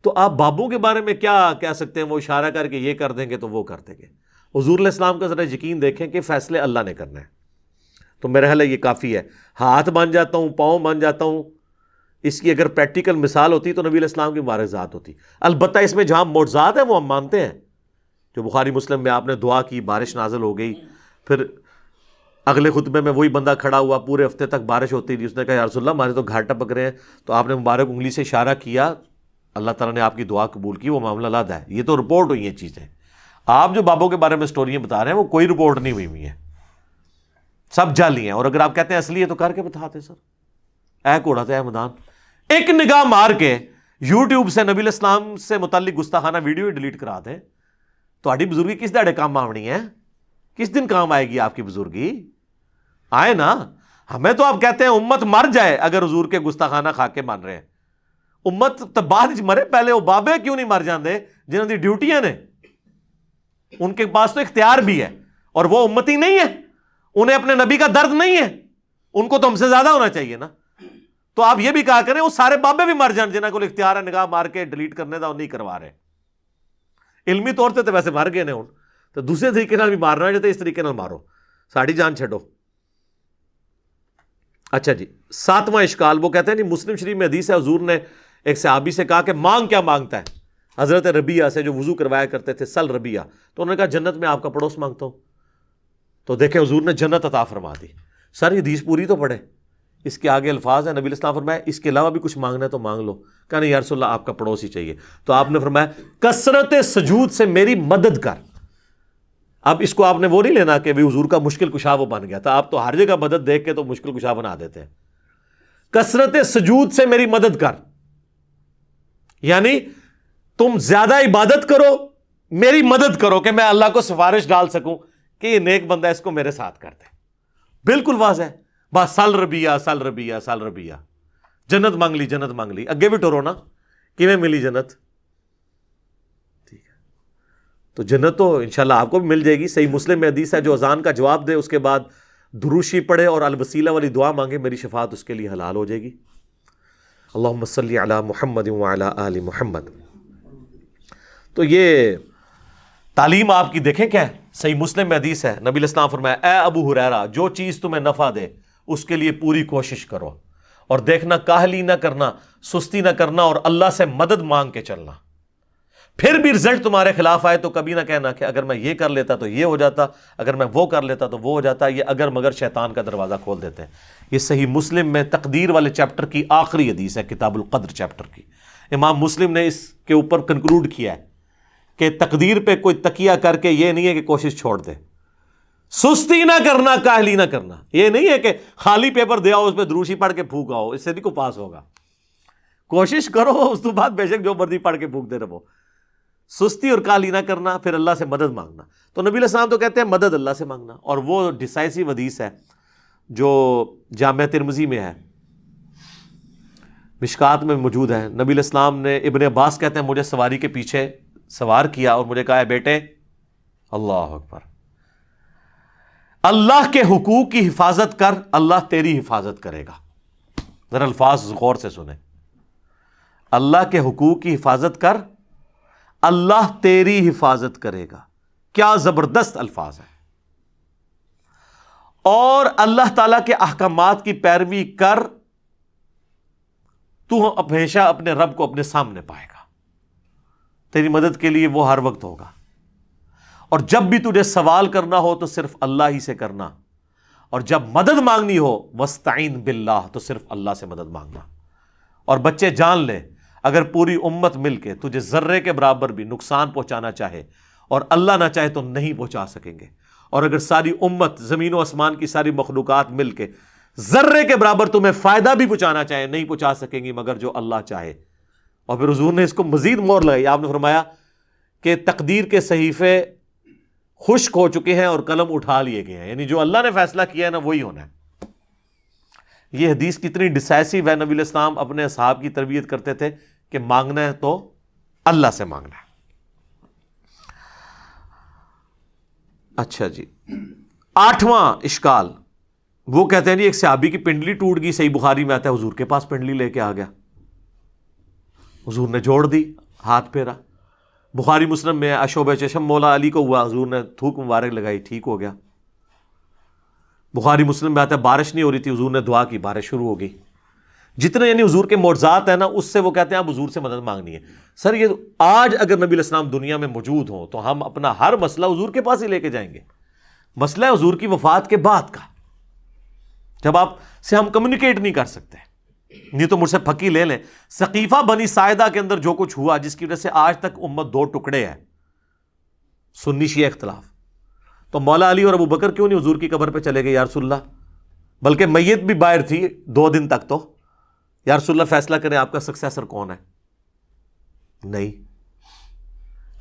تو آپ بابوں کے بارے میں کیا کہہ سکتے ہیں؟ وہ اشارہ کر کے یہ کر دیں گے تو وہ کر دیں گے. حضور علیہ السلام کا ذرا یقین دیکھیں کہ فیصلے اللہ نے کرنا ہے. تو میرا خیال ہے یہ کافی ہے. ہاتھ بن جاتا ہوں پاؤں بن جاتا ہوں, اس کی اگر پریکٹیکل مثال ہوتی تو نبی علیہ السلام کی مبارک ذات ہوتی. البتہ اس میں جہاں معجزات ہیں وہ ہم مانتے ہیں, جو بخاری مسلم میں آپ نے دعا کی بارش نازل ہو گئی, پھر اگلے خطبے میں وہی بندہ کھڑا ہوا پورے ہفتے تک بارش ہوتی رہی, اس نے کہا یا رسول اللہ ہمارے تو گھاٹ ٹپک رہے ہیں, تو آپ نے مبارک انگلی سے اشارہ کیا, اللہ تعالیٰ نے آپ کی دعا قبول کی, وہ معاملہ علیحدہ ہے. یہ تو رپورٹ ہوئی ہیں چیزیں. آپ جو بابوں کے بارے میں سٹوریاں بتا رہے ہیں وہ کوئی رپورٹ نہیں ہوئی ہیں, سب جعلی ہیں. اور اگر آپ کہتے ہیں اصلی ہے تو کر کے بتاتے سر, اے گھوڑا تو اے میدان. ایک نگاہ مار کے یوٹیوب سے نبی علیہ السلام سے متعلق گستاخانہ ویڈیو ڈیلیٹ کرا دیں تو بزرگی کس دہڑے کام آنی ہے؟ کس دن کام آئے گی آپ کی بزرگی؟ آئے نا. ہمیں تو آپ کہتے ہیں امت مر جائے اگر حضور کے گستاخانہ خا کے مان رہے ہیں. امت تو بعد مرے، پہلے وہ بابے کیوں نہیں مر جاندے جنہوں کی ڈیوٹیاں نے؟ ان کے پاس تو اختیار بھی ہے اور وہ امتی نہیں ہے، انہیں اپنے نبی کا درد نہیں ہے، ان کو تو ہم سے زیادہ ہونا چاہیے نا. تو آپ یہ بھی کہا کریں وہ سارے بابے بھی مر جان جنہوں کو اختیار ہے نگاہ مار کے ڈیلیٹ کرنے کا، وہ نہیں کروا رہے. علمی طور سے تو ویسے مر گئے نے ہوں، تو دوسرے طریقے نال بھی مارنا ہے جو اس طریقے نال مارو، ساڑی جان چھڈو. اچھا جی، 7واں اشکال وہ کہتے ہیں نہیں، مسلم شریف میں حدیث ہے حضور نے ایک صحابی سے کہا کہ مانگ کیا مانگتا ہے؟ حضرت ربیعہ سے جو وضو کروایا کرتے تھے، سل ربیعہ. تو انہوں نے کہا جنت میں آپ کا پڑوس مانگتا ہوں. تو دیکھیں حضور نے جنت عطا فرما دی. سر یہ حدیث پوری تو پڑھے، اس کے آگے الفاظ ہیں، نبی علیہ السلام فرمایا اس کے علاوہ بھی کچھ مانگنا ہے تو مانگ لو. کہا نہیں یا رسول اللہ آپ کا پڑوس ہی چاہیے. تو آپ نے فرمایا کثرت سجود سے میری مدد کر. اب اس کو آپ نے وہ نہیں لینا کہ بھی حضور کا مشکل کشا وہ بن گیا تھا، آپ تو ہر جگہ مدد دیکھ کے تو مشکل کشا بنا دیتے ہیں. کثرت سجود سے میری مدد کر، یعنی تم زیادہ عبادت کرو، میری مدد کرو کہ میں اللہ کو سفارش ڈال سکوں کہ یہ نیک بندہ اس کو میرے ساتھ کر دے. بالکل واضح ہے. بس سل ربیعہ سل ربیعہ سل ربیعہ، جنت مانگ لی جنت مانگ لی. اگے بھی ٹورو نا کیویں ملی جنت؟ ٹھیک ہے، تو جنت تو انشاءاللہ آپ کو بھی مل جائے گی. صحیح مسلم میں حدیث ہے جو اذان کا جواب دے اس کے بعد دروشی پڑھے اور الوسیلہ والی دعا مانگے، میری شفاعت اس کے لیے حلال ہو جائے گی. اللہم صلی علی محمد وعلی آل محمد. تو یہ تعلیم آپ کی دیکھیں کیا ہے. صحیح مسلم میں حدیث ہے، نبی علیہ السلام فرمایا اے ابو ہریرہ جو چیز تمہیں نفع دے اس کے لیے پوری کوشش کرو، اور دیکھنا کاہلی نہ کرنا، سستی نہ کرنا، اور اللہ سے مدد مانگ کے چلنا. پھر بھی رزلٹ تمہارے خلاف آئے تو کبھی نہ کہنا کہ اگر میں یہ کر لیتا تو یہ ہو جاتا، اگر میں وہ کر لیتا تو وہ ہو جاتا. یہ اگر مگر شیطان کا دروازہ کھول دیتے ہیں. یہ صحیح مسلم میں تقدیر والے چیپٹر کی آخری حدیث ہے، کتاب القدر چیپٹر کی. امام مسلم نے اس کے اوپر کنکلوڈ کیا ہے کہ تقدیر پہ کوئی تکیہ کر کے یہ نہیں ہے کہ کوشش چھوڑ دے، سستی نہ کرنا، کاہلی نہ کرنا. یہ نہیں ہے کہ خالی پیپر دے آؤ اس پہ دروشی پڑھ کے پھونک آؤ، اس سے نہیں کو پاس ہوگا. کوشش کرو، اس تو بعد بے شک جو مرضی پڑھ کے پھونک دے رہو. سستی اور کاہلی نہ کرنا، پھر اللہ سے مدد مانگنا. تو نبی علیہ السلام تو کہتے ہیں مدد اللہ سے مانگنا. اور وہ ڈیسائسو حدیث ہے جو جامع ترمذی میں ہے، مشکات میں موجود ہے. نبی علیہ السلام نے، ابن عباس کہتے ہیں مجھے سواری کے پیچھے سوار کیا اور مجھے کہا ہے بیٹے اللہ اکبر، اللہ کے حقوق کی حفاظت کر، اللہ تیری حفاظت کرے گا. ذرا الفاظ غور سے سنیں. اللہ کے حقوق کی حفاظت کر، اللہ تیری حفاظت کرے گا. کیا زبردست الفاظ ہے. اور اللہ تعالی کے احکامات کی پیروی کر، تو ہمیشہ اپنے رب کو اپنے سامنے پائے گا. تیری مدد کے لیے وہ ہر وقت ہوگا. اور جب بھی تجھے سوال کرنا ہو تو صرف اللہ ہی سے کرنا، اور جب مدد مانگنی ہو وَاسْتَعِنْ بِاللَّهِ تو صرف اللہ سے مدد مانگنا. اور بچے جان لے اگر پوری امت مل کے تجھے ذرے کے برابر بھی نقصان پہنچانا چاہے اور اللہ نہ چاہے تو نہیں پہنچا سکیں گے. اور اگر ساری امت، زمین و آسمان کی ساری مخلوقات مل کے ذرے کے برابر تمہیں فائدہ بھی پہنچانا چاہے نہیں پہنچا سکیں گی مگر جو اللہ چاہے. اور پھر حضور نے اس کو مزید مور لگائی. آپ نے فرمایا کہ تقدیر کے صحیفے خشک ہو چکے ہیں اور قلم اٹھا لیے گئے ہیں، یعنی جو اللہ نے فیصلہ کیا ہے نا وہی ہونا ہے. یہ حدیث کتنی ڈیسائسو ہے. نبی علیہ السلام اپنے اصحاب کی تربیت کرتے تھے کہ مانگنا ہے تو اللہ سے مانگنا ہے. اچھا جی، 8واں اشکال وہ کہتے ہیں جی ایک صحابی کی پنڈلی ٹوٹ گئی. صحیح بخاری میں آتا ہے حضور کے پاس پنڈلی لے کے آ گیا، حضور نے جوڑ دی، ہاتھ پھیرا. بخاری مسلم میں اشوب چشم مولا علی کو ہوا، حضور نے تھوک مبارک لگائی، ٹھیک ہو گیا. بخاری مسلم میں آتا ہے بارش نہیں ہو رہی تھی، حضور نے دعا کی، بارش شروع ہو گئی. جتنے یعنی حضور کے معجزات ہیں نا اس سے وہ کہتے ہیں آپ حضور سے مدد مانگنی ہے. سر یہ آج اگر نبی علیہ السلام دنیا میں موجود ہوں تو ہم اپنا ہر مسئلہ حضور کے پاس ہی لے کے جائیں گے. مسئلہ ہے حضور کی وفات کے بعد کا، جب آپ سے ہم کمیونیکیٹ نہیں کر سکتے. نہیں تو مجھ سے پھکی لے لیں. ثقیفہ بنی ساعدہ کے اندر جو کچھ ہوا جس کی وجہ سے آج تک امت دو ٹکڑے ہے، سنی شیعہ اختلاف، تو مولا علی اور ابو بکر کیوں نہیں حضور کی قبر پہ چلے گئے یا رسول اللہ؟ بلکہ میت بھی باہر تھی 2 دن تک. تو یا رسول اللہ فیصلہ کریں آپ کا سکسیسر کون ہے. نہیں.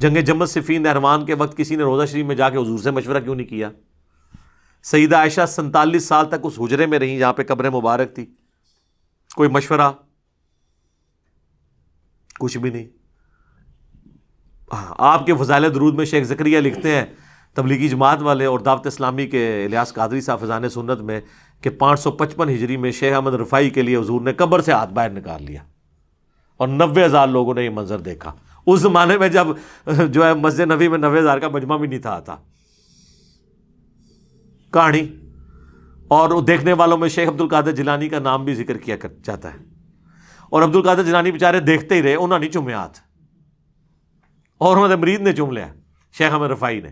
جنگ جمل صفین نہروان کے وقت کسی نے روضہ شریف میں جا کے حضور سے مشورہ کیوں نہیں کیا؟ سیدہ عائشہ 47 سال تک اس حجرے میں رہیں جہاں پہ قبر مبارک تھی. کوئی مشورہ؟ کچھ بھی نہیں. آپ کے فضائل درود میں شیخ زکریا لکھتے ہیں، تبلیغی جماعت والے اور دعوت اسلامی کے الیاس قادری صاحب فضائل سنت میں، کہ 555 ہجری میں شیخ احمد رفاعی کے لیے حضور نے قبر سے ہاتھ باہر نکال لیا اور 90,000 لوگوں نے یہ منظر دیکھا. اس زمانے میں جب جو ہے مسجد نبوی میں 90,000 کا مجمع بھی نہیں تھا آتا. کہانی. اور دیکھنے والوں میں شیخ عبد القادر جیلانی کا نام بھی ذکر کیا جاتا ہے. اور عبد القادر جیلانی بیچارے دیکھتے ہی رہے، انہوں نے نہیں چومے ہاتھ، اور انہوں نے مرید نے چوم لیا، شیخ احمد رفاعی نے.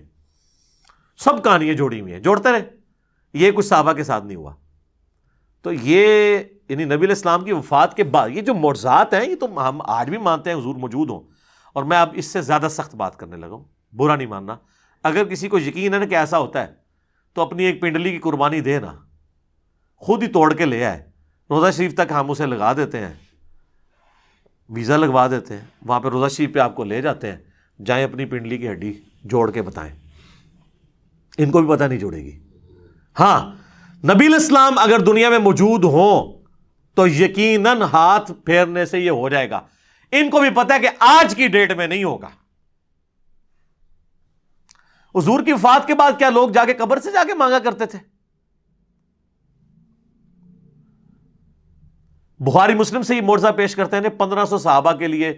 سب کہانیاں جوڑی ہوئی ہیں، جوڑتے رہے. یہ کچھ صحابہ کے ساتھ نہیں ہوا. تو یہ یعنی نبی علیہ السلام کی وفات کے بعد یہ جو معجزات ہیں، یہ تو ہم آج بھی مانتے ہیں حضور موجود ہوں. اور میں اب اس سے زیادہ سخت بات کرنے لگا ہوں، برا نہیں ماننا. اگر کسی کو یقین ہے نا کہ ایسا ہوتا ہے تو اپنی ایک پنڈلی کی قربانی دے نا، خود ہی توڑ کے لے آئے. روضہ شریف تک ہم اسے لگا دیتے ہیں، ویزا لگوا دیتے ہیں، وہاں پہ روضہ شریف پہ آپ کو لے جاتے ہیں. جائیں اپنی پنڈلی کی ہڈی جوڑ کے بتائیں. ان کو بھی پتہ نہیں جوڑے گی. ہاں، نبی علیہ السلام اگر دنیا میں موجود ہوں تو یقیناً ہاتھ پھیرنے سے یہ ہو جائے گا. ان کو بھی پتہ ہے کہ آج کی ڈیٹ میں نہیں ہوگا. حضور کی وفات کے بعد کیا لوگ جا کے قبر سے جا کے مانگا کرتے تھے؟ بخاری مسلم سے یہ معجزہ پیش کرتے ہیں 1500 صحابہ کے لیے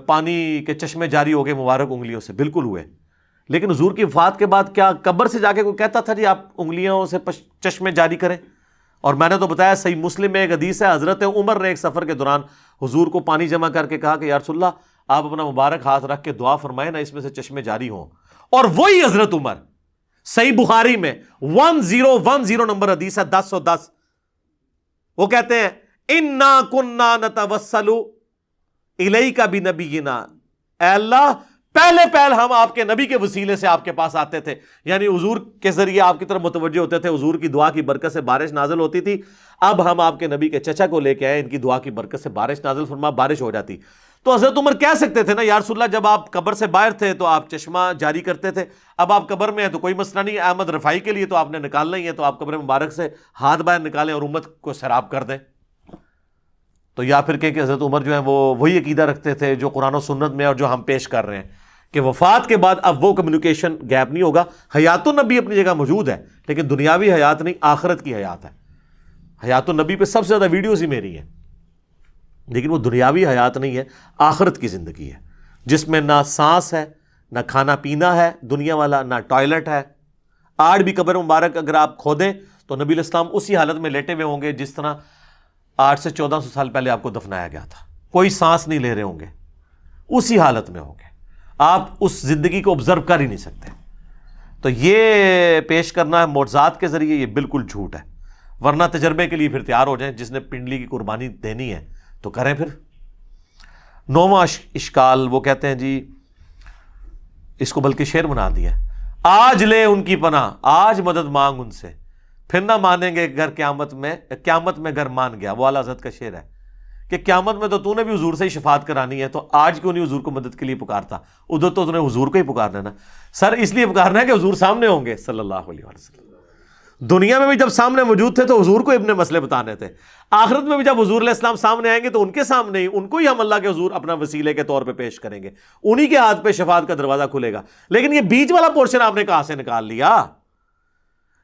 پانی کے چشمے جاری ہو گئے مبارک انگلیوں سے. بالکل ہوئے. لیکن حضور کی وفات کے بعد کیا قبر سے جا کے کوئی کہتا تھا جی آپ انگلیوں سے چشمے جاری کریں؟ اور میں نے تو بتایا صحیح مسلم میں ایک حدیث ہے، حضرت عمر نے ایک سفر کے دوران حضور کو پانی جمع کر کے کہا کہ یا رسول اللہ آپ اپنا مبارک ہاتھ رکھ کے دعا فرمائیں نا، اس میں سے چشمے جاری ہوں. اور وہی حضرت عمر، صحیح بخاری میں 1010 نمبر حدیث ہے، 1010، وہ کہتے ہیں انا کننا نتوسل الیک بنبینا، اے اللہ پہلے ہم آپ کے نبی کے وسیلے سے آپ کے پاس آتے تھے. یعنی حضور کے ذریعے آپ کی طرف متوجہ ہوتے تھے، حضور کی دعا کی برکت سے بارش نازل ہوتی تھی. اب ہم آپ کے نبی کے چچا کو لے کے آئے، ان کی دعا کی برکت سے بارش نازل فرما، بارش ہو جاتی. تو حضرت عمر کہہ سکتے تھے نا یا رسول اللہ جب آپ قبر سے باہر تھے تو آپ چشمہ جاری کرتے تھے، اب آپ قبر میں ہیں تو کوئی مسئلہ نہیں. احمد رفاعی کے لیے تو آپ نے نکالنا ہی ہے، تو آپ قبر مبارک سے ہاتھ باہر نکالیں اور امت کو سیراب کر دیں. تو یا پھر کہ حضرت عمر جو ہیں وہ وہی عقیدہ رکھتے تھے جو قرآن و سنت میں اور جو ہم پیش کر رہے ہیں، کہ وفات کے بعد اب وہ کمیونیکیشن گیپ نہیں ہوگا. حیات النبی اپنی جگہ موجود ہے، لیکن دنیاوی حیات نہیں، آخرت کی حیات ہے. حیات النبی پہ سب سے زیادہ ویڈیوز ہی میری ہیں، لیکن وہ دنیاوی حیات نہیں ہے، آخرت کی زندگی ہے، جس میں نہ سانس ہے، نہ کھانا پینا ہے دنیا والا، نہ ٹوائلٹ ہے. آج بھی قبر مبارک اگر آپ کھودیں تو نبی علیہ السلام اسی حالت میں لیٹے ہوئے ہوں گے جس طرح 800 سے 1400 سال پہلے آپ کو دفنایا گیا تھا. کوئی سانس نہیں لے رہے ہوں گے، اسی حالت میں ہوں گے. آپ اس زندگی کو آبزرو کر ہی نہیں سکتے. تو یہ پیش کرنا ہے معجزات کے ذریعے، یہ بالکل جھوٹ ہے. ورنہ تجربے کے لیے پھر تیار ہو جائیں، جس نے پنڈلی کی قربانی دینی ہے تو کریں. پھر 9واں اشکال وہ کہتے ہیں جی اس کو بلکہ شعر بنا دیا، آج لے ان کی پناہ، آج مدد مانگ ان سے، پھر نہ مانیں گے گر قیامت میں گر مان گیا. وہ اعلیٰ حضرت کا شعر ہے کہ قیامت میں تو نے بھی حضور سے ہی شفاعت کرانی ہے، تو آج کیوں نہیں حضور کو مدد کے لیے پکارتا؟ ادھر تو نے حضور کو ہی پکارنا ہے نا. سر اس لیے پکارنا ہے کہ حضور سامنے ہوں گے صلی اللہ علیہ وسلم. دنیا میں بھی جب سامنے موجود تھے تو حضور کو اپنے مسئلے بتانے تھے. آخرت میں بھی جب حضور علیہ السلام سامنے آئیں گے تو ان کے سامنے ہی ان کو ہی ہم اللہ کے حضور اپنا وسیلے کے طور پہ پیش کریں گے، انہی کے ہاتھ پہ شفاعت کا دروازہ کھلے گا. لیکن یہ بیچ والا پورشن آپ نے کہاں سے نکال لیا؟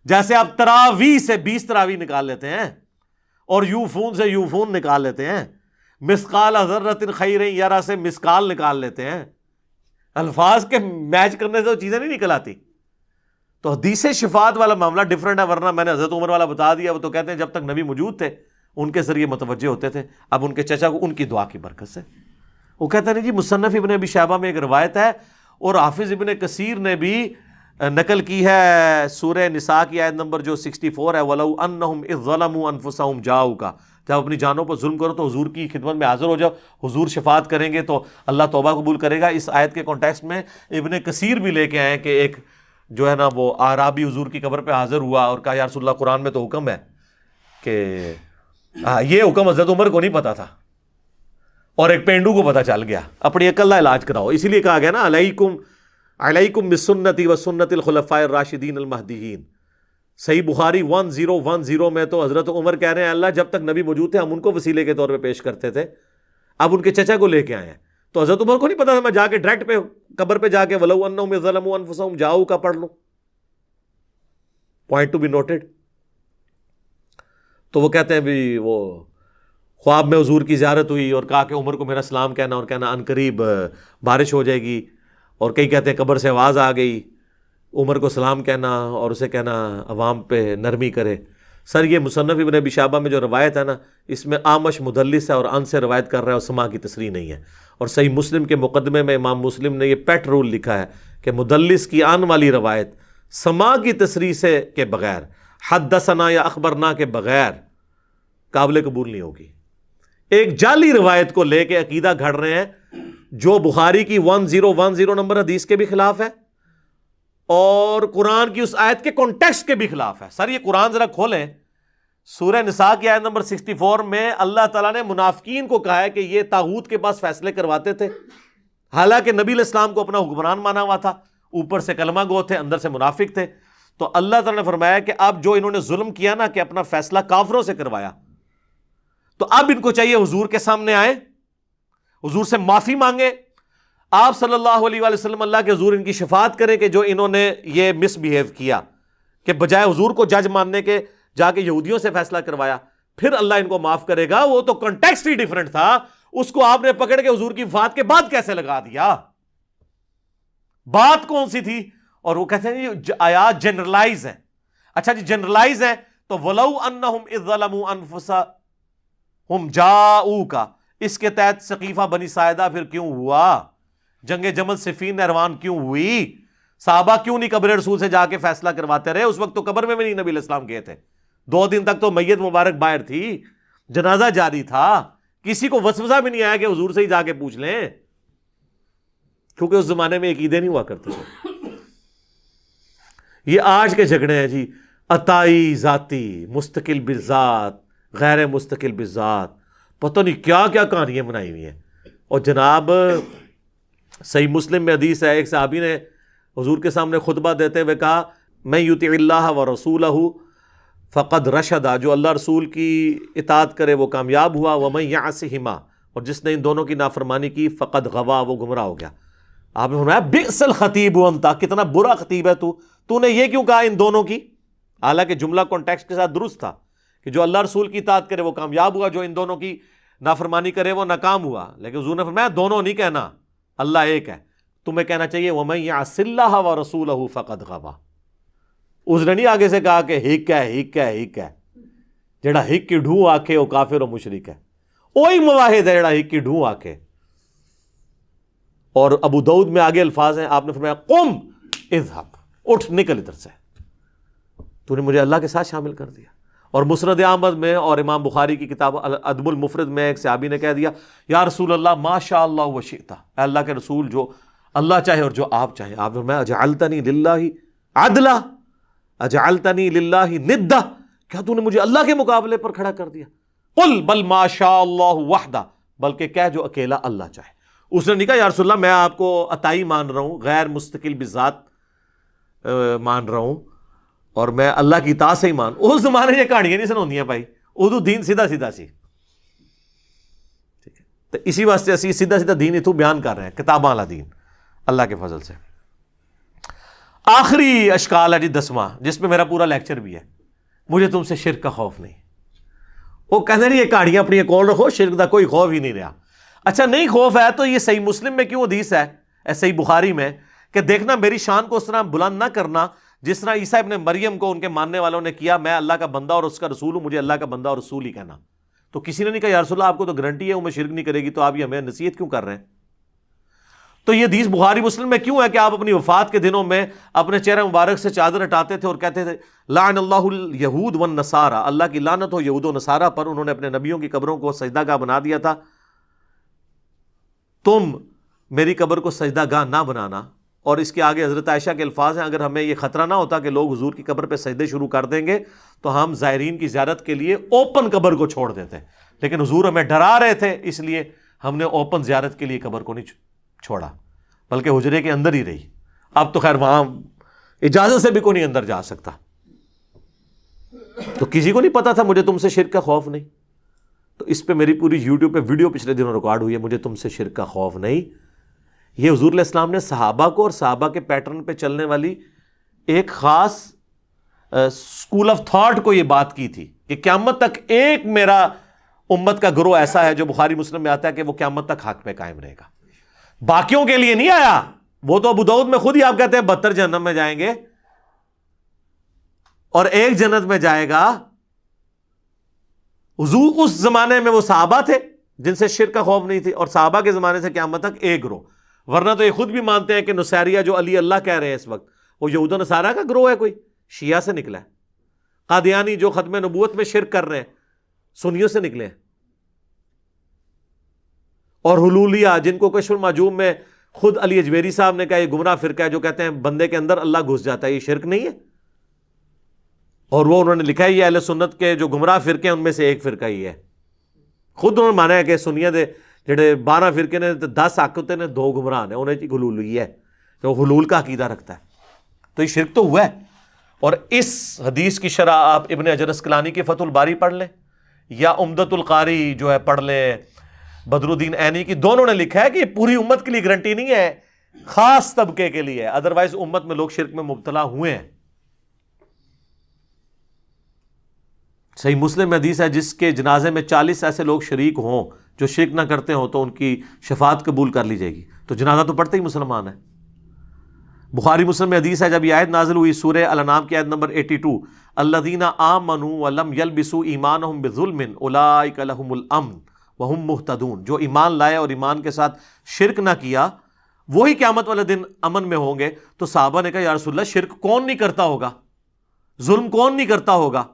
جیسے آپ تراویح سے 20 تراویح نکال لیتے ہیں اور یوفون سے یوفون نکال لیتے ہیں، مسقال ذرۃ خیر یرا سے مسقال نکال لیتے ہیں. الفاظ کے میچ کرنے سے وہ چیزیں نہیں نکل آتی. تو حدیث شفاعت والا معاملہ ڈیفرنٹ ہے. ورنہ میں نے حضرت عمر والا بتا دیا. وہ تو کہتے ہیں جب تک نبی موجود تھے ان کے ذریعے متوجہ ہوتے تھے، اب ان کے چچا کو ان کی دعا کی برکت سے. وہ کہتے ہیں جی مصنف ابن ابی شیبہ میں ایک روایت ہے اور حافظ ابن کثیر نے بھی نقل کی ہے سورہ نساء کی آیت نمبر جو 64 ہے، وَلَوْ أَنَّهُمْ إِذْ ظَلَمُوا أَنفُسَهُمْ جَاءُوكَ، جب اپنی جانوں پر ظلم کرو تو حضور کی خدمت میں حاضر ہو جاؤ، حضور شفاعت کریں گے تو اللہ توبہ قبول کرے گا. اس آیت کے کانٹیکسٹ میں ابن کثیر بھی لے کے آئے کہ ایک جو ہے نا وہ اعرابی حضور کی قبر پہ حاضر ہوا اور کہا یا رسول اللہ قرآن میں تو حکم ہے کہ یہ حکم حضرت عمر کو نہیں پتا تھا. اور ایک پینڈو کو پتہ چل گیا، اپنی عقل کا علاج کراؤ. اسی لیے کہا گیا نا علیکم بسنتی و سنت الخلفاء الراشدین المہدیین. صحیح بخاری 1010 میں تو حضرت عمر کہہ رہے ہیں اللہ جب تک نبی موجود تھے ہم ان کو وسیلے کے طور پہ پیش کرتے تھے، اب ان کے چچا کو لے کے آئے ہیں. تو حضرت عمر کو نہیں پتا تھا میں جا کے ڈائریکٹ پہ قبر پہ جا کے وَلَوْ أَنَّهُمْ ظَلَمُوا أَنفُسَهُمْ جاؤ کا پڑھ لوں. Point to be noted. تو وہ کہتے ہیں بھی وہ خواب میں حضور کی زیارت ہوئی اور کہا کہ عمر کو میرا سلام کہنا، اور کہنا ان قریب بارش ہو جائے گی. اور کئی کہتے ہیں قبر سے آواز آ گئی، عمر کو سلام کہنا اور اسے کہنا عوام پہ نرمی کرے. سر یہ مصنف ابن ابی شیبہ میں جو روایت ہے نا، اس میں آمش مدلس ہے اور ان سے روایت کر رہا ہے اور سما کی تصریح نہیں ہے. اور صحیح مسلم کے مقدمے میں امام مسلم نے یہ پیٹ رول لکھا ہے کہ مدلس کی آن والی روایت سما کی تصریح سے کے بغیر، حدثنا یا اخبرنا کے بغیر قابل قبول نہیں ہوگی. ایک جعلی روایت کو لے کے عقیدہ گھڑ رہے ہیں جو بخاری کی 1010 نمبر حدیث کے بھی خلاف ہے اور قرآن کی اس آیت کے کانٹیکسٹ کے بھی خلاف ہے. سر یہ قرآن ذرا کھولیں، سورہ نساء کی آیت نمبر 64 میں اللہ تعالیٰ نے منافقین کو کہا ہے کہ یہ طاغوت کے پاس فیصلے کرواتے تھے، حالانکہ نبی علیہ السلام کو اپنا حکمران مانا ہوا تھا، اوپر سے کلمہ گو تھے اندر سے منافق تھے. تو اللہ تعالیٰ نے فرمایا کہ اب جو انہوں نے ظلم کیا نا کہ اپنا فیصلہ کافروں سے کروایا، تو اب ان کو چاہیے حضور کے سامنے آئے، حضور سے معافی مانگے، آپ صلی اللہ علیہ وآلہ وسلم اللہ کے حضور ان کی شفاعت کریں کہ جو انہوں نے یہ مس بیہیو کیا کہ بجائے حضور کو جج ماننے کے جا کے یہودیوں سے فیصلہ کروایا، پھر اللہ ان کو معاف کرے گا. وہ تو کنٹیکسٹ ہی ڈیفرنٹ تھا، اس کو آپ نے پکڑ کے حضور کی وفات کے بعد کیسے لگا دیا؟ بات کون سی تھی؟ اور وہ کہتے ہیں یہ آیات جنرلائز ہیں. اچھا جی جنرلائز ہیں تو وَلَوْ أَنَّهُمْ إِذْ ظَلَمُوا أَنفُسَهُمْ جَاءُوكَ اس کے تحت سقیفہ بنی ساعدہ پھر کیوں ہوا؟ جنگ جمل صفین نہروان کیوں ہوئی؟ صحابہ کیوں نہیں قبر رسول سے جا کے فیصلہ کرواتے رہے؟ اس وقت تو قبر میں بھی نہیں نبی علیہ السلام گئے تھے، 2 دن تک تو میت مبارک باہر تھی، جنازہ جاری تھا، کسی کو وسوسہ بھی نہیں آیا کہ حضور سے ہی جا کے پوچھ لیں، کیونکہ اس زمانے میں عقیدے نہیں ہوا کرتے تھے. یہ آج کے جھگڑے ہیں جی، عطائی ذاتی، مستقل بذات، غیر مستقل بذات، پتہ نہیں کیا کیا کہانیاں بنائی ہوئی ہیں. اور جناب صحیح مسلم میں حدیث ہے، ایک صحابی نے حضور کے سامنے خطبہ دیتے ہوئے کہا میں یطیع اللہ و رسولہ فقد رشدا، جو اللہ رسول کی اطاعت کرے وہ کامیاب ہوا، ومن یعصہما اور جس نے ان دونوں کی نافرمانی کی فقد غوا وہ گمراہ ہو گیا. آپ نے فرمایا بئس الخطیب انت، کتنا برا خطیب ہے تو نے یہ کیوں کہا ان دونوں کی؟ حالانکہ جملہ کانٹیکسٹ کے ساتھ درست تھا کہ جو اللہ رسول کی اطاعت کرے وہ کامیاب ہوا، جو ان دونوں کی نافرمانی کرے وہ ناکام ہوا. لیکن حضور نے فرمایا دونوں نہیں کہنا، اللہ ایک ہے. تمہیں کہنا چاہیے وَمَن يَعْصِ اللَّهَ وَرَسُولَهُ فَقَدْ غَوَىٰ. اس نے نہیں آگے سے کہا کہ ہک ہے جڑا ہک کی ڈھوں آکھے وہ کافر و مشرک ہے. وہی مواحد ہے جڑا ہک کی ڈھوں آکھے. اور ابو داؤد میں آگے الفاظ ہیں، آپ نے فرمایا قم اذهب، اٹھ نکل ادھر سے، تو نے مجھے اللہ کے ساتھ شامل کر دیا. اور مسند احمد میں اور امام بخاری کی کتاب الادب المفرد میں ایک صحابی نے کہہ دیا یا رسول اللہ ما شاء اللہ و شئت، اے اللہ کے رسول جو اللہ چاہے اور جو آپ چاہیں. آپ نے فرمایا اجعلتنی للہ عدلا، اجعلتنی للہ ندا، کیا تو نے مجھے اللہ کے مقابلے پر کھڑا کر دیا؟ قل بل ما شاء اللہ وحدہ، بلکہ کہہ جو اکیلا اللہ چاہے. اس نے نہیں کہا یا رسول اللہ میں آپ کو عطائی مان رہا ہوں، غیر مستقل بذات مان رہا ہوں، اور میں اللہ کی اطاعت سے ہی مان. اس زمانے میں یہ کہانیاں نہیں سناؤندیاں بھائی، اردو دین سیدھا سیدھا سی. ٹھیک ہے، تو اسی واسطے اسی سیدھا سیدھا دین اتوں بیان کر رہے ہیں، کتاباں والا دین اللہ کے فضل سے. آخری اشکال ہے جی 10واں، جس میں میرا پورا لیکچر بھی ہے، مجھے تم سے شرک کا خوف نہیں. وہ کہتے نہیں یہ کہانیاں اپنی ایک اور رکھو، شرک کا کوئی خوف ہی نہیں رہا. اچھا نہیں خوف ہے تو یہ صحیح مسلم میں کیوں حدیث ہے، صحیح بخاری میں کہ دیکھنا میری شان کو اس طرح بلند نہ کرنا جس طرح عیسیٰ ابن مریم کو ان کے ماننے والوں نے کیا، میں اللہ کا بندہ اور اس کا رسول ہوں، مجھے اللہ کا بندہ اور رسول ہی کہنا. تو کسی نے نہیں کہا یا رسول اللہ آپ کو تو گارنٹی ہے وہ میں شرک نہیں کرے گی، تو آپ یہ ہمیں نصیحت کیوں کر رہے ہیں؟ تو یہ حدیث بخاری مسلم میں کیوں ہے کہ آپ اپنی وفات کے دنوں میں اپنے چہرے مبارک سے چادر ہٹاتے تھے اور کہتے تھے لعن اللہ الیہود والنصارى، اللہ کی لعنت ہو یہود و نصارہ پر، انہوں نے اپنے نبیوں کی قبروں کو سجدہ گاہ بنا دیا تھا، تم میری قبر کو سجدہ گاہ نہ بنانا. اور اس کے آگے حضرت عائشہ کے الفاظ ہیں اگر ہمیں یہ خطرہ نہ ہوتا کہ لوگ حضور کی قبر پہ سجدے شروع کر دیں گے تو ہم زائرین کی زیارت کے لیے اوپن قبر کو چھوڑ دیتے، لیکن حضور ہمیں ڈرا رہے تھے اس لیے ہم نے اوپن زیارت کے لیے قبر کو نہیں چھوڑا، بلکہ حجرے کے اندر ہی رہی. اب تو خیر وہاں اجازت سے بھی کوئی نہیں اندر جا سکتا. تو کسی کو نہیں پتا تھا مجھے تم سے شرک کا خوف نہیں. تو اس پہ میری پوری یوٹیوب پہ ویڈیو پچھلے دنوں ریکارڈ ہوئی ہے، مجھے تم سے شرک کا خوف نہیں. یہ حضور علیہ السلام نے صحابہ کو اور صحابہ کے پیٹرن پہ چلنے والی ایک خاص اسکول آف تھاٹ کو یہ بات کی تھی کہ قیامت تک ایک میرا امت کا گروہ ایسا ہے جو بخاری مسلم میں آتا ہے کہ وہ قیامت تک حق پہ قائم رہے گا. باقیوں کے لیے نہیں آیا. وہ تو ابو داؤد میں خود ہی آپ کہتے ہیں 72 جہنم میں جائیں گے اور ایک جنت میں جائے گا. حضور اس زمانے میں وہ صحابہ تھے جن سے شرک کا خوف نہیں تھی، اور صحابہ کے زمانے سے قیامت تک ایک گروہ. ورنہ تو یہ خود بھی مانتے ہیں کہ نصیریہ جو علی اللہ کہہ رہے ہیں اس وقت وہ یہود و نصارہ کا گروہ ہے، کوئی شیعہ سے نکلا ہے. قادیانی جو ختم نبوت میں شرک کر رہے ہیں سنیوں سے نکلے ہیں. اور حلولیہ جن کو کشف المعجوم میں خود علی اجویری صاحب نے کہا یہ گمراہ فرقہ ہے جو کہتے ہیں بندے کے اندر اللہ گھس جاتا ہے، یہ شرک نہیں ہے. اور وہ انہوں نے لکھا ہے یہ اہل سنت کے جو گمراہ فرقے ہیں ان میں سے ایک فرقہ ہی ہے. خود انہوں نے مانا ہے کہ سنیت دے جڑے 12 فرقے نے 10 حق ہوتے نے 2 گمراہ نے، انہیں کی حلولی ہے کہ وہ حلول کا عقیدہ رکھتا ہے. تو یہ شرک تو ہوا ہے. اور اس حدیث کی شرح آپ ابن حجر اسقلانی کی فتح الباری پڑھ لیں یا عمدۃ القاری جو ہے پڑھ لیں بدر الدین عینی کی. دونوں نے لکھا ہے کہ یہ پوری امت کے لیے گارنٹی نہیں ہے، خاص طبقے کے لیے ہے، ادروائز امت میں لوگ شرک میں مبتلا ہوئے ہیں. صحیح مسلم میں حدیث ہے جس کے جنازے میں 40 ایسے لوگ شریک ہوں جو شرک نہ کرتے ہوں تو ان کی شفاعت قبول کر لی جائے گی. تو جنازہ تو پڑھتے ہی مسلمان ہے. بخاری مسلم میں حدیث ہے جب یہ آیت نازل ہوئی سورہ الانعام کی آیت نمبر 82 الذین آمنوا ولم یلبسوا ایمانہم بظلم اولئک لہم الامن وہم مہتدون، جو ایمان لائے اور ایمان کے ساتھ شرک نہ کیا وہی قیامت والے دن امن میں ہوں گے. تو صحابہ نے کہا یا رسول اللہ شرک کون نہیں کرتا ہوگا، ظلم کون نہیں کرتا ہوگا.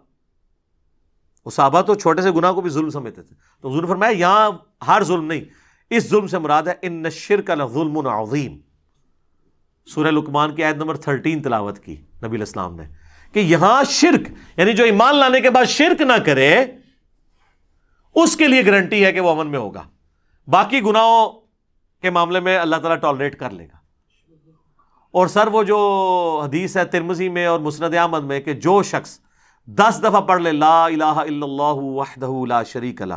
وہ صحابہ تو چھوٹے سے گناہ کو بھی ظلم سمجھتے تھے. تو حضور نے فرمایا یہاں ہر ظلم نہیں، اس ظلم سے مراد ہے ان الشرک لظلم عظیم. سورہ لقمان کی آیت نمبر 13 تلاوت کی نبی علیہ السلام نے کہ یہاں شرک یعنی جو ایمان لانے کے بعد شرک نہ کرے اس کے لیے گارنٹی ہے کہ وہ امن میں ہوگا. باقی گناہوں کے معاملے میں اللہ تعالیٰ ٹالریٹ کر لے گا. اور سر وہ جو حدیث ہے ترمذی میں اور مسند احمد میں کہ جو شخص 10 دفعہ پڑھ لے لا الہ الا اللہ وحدہ لا شریک لہ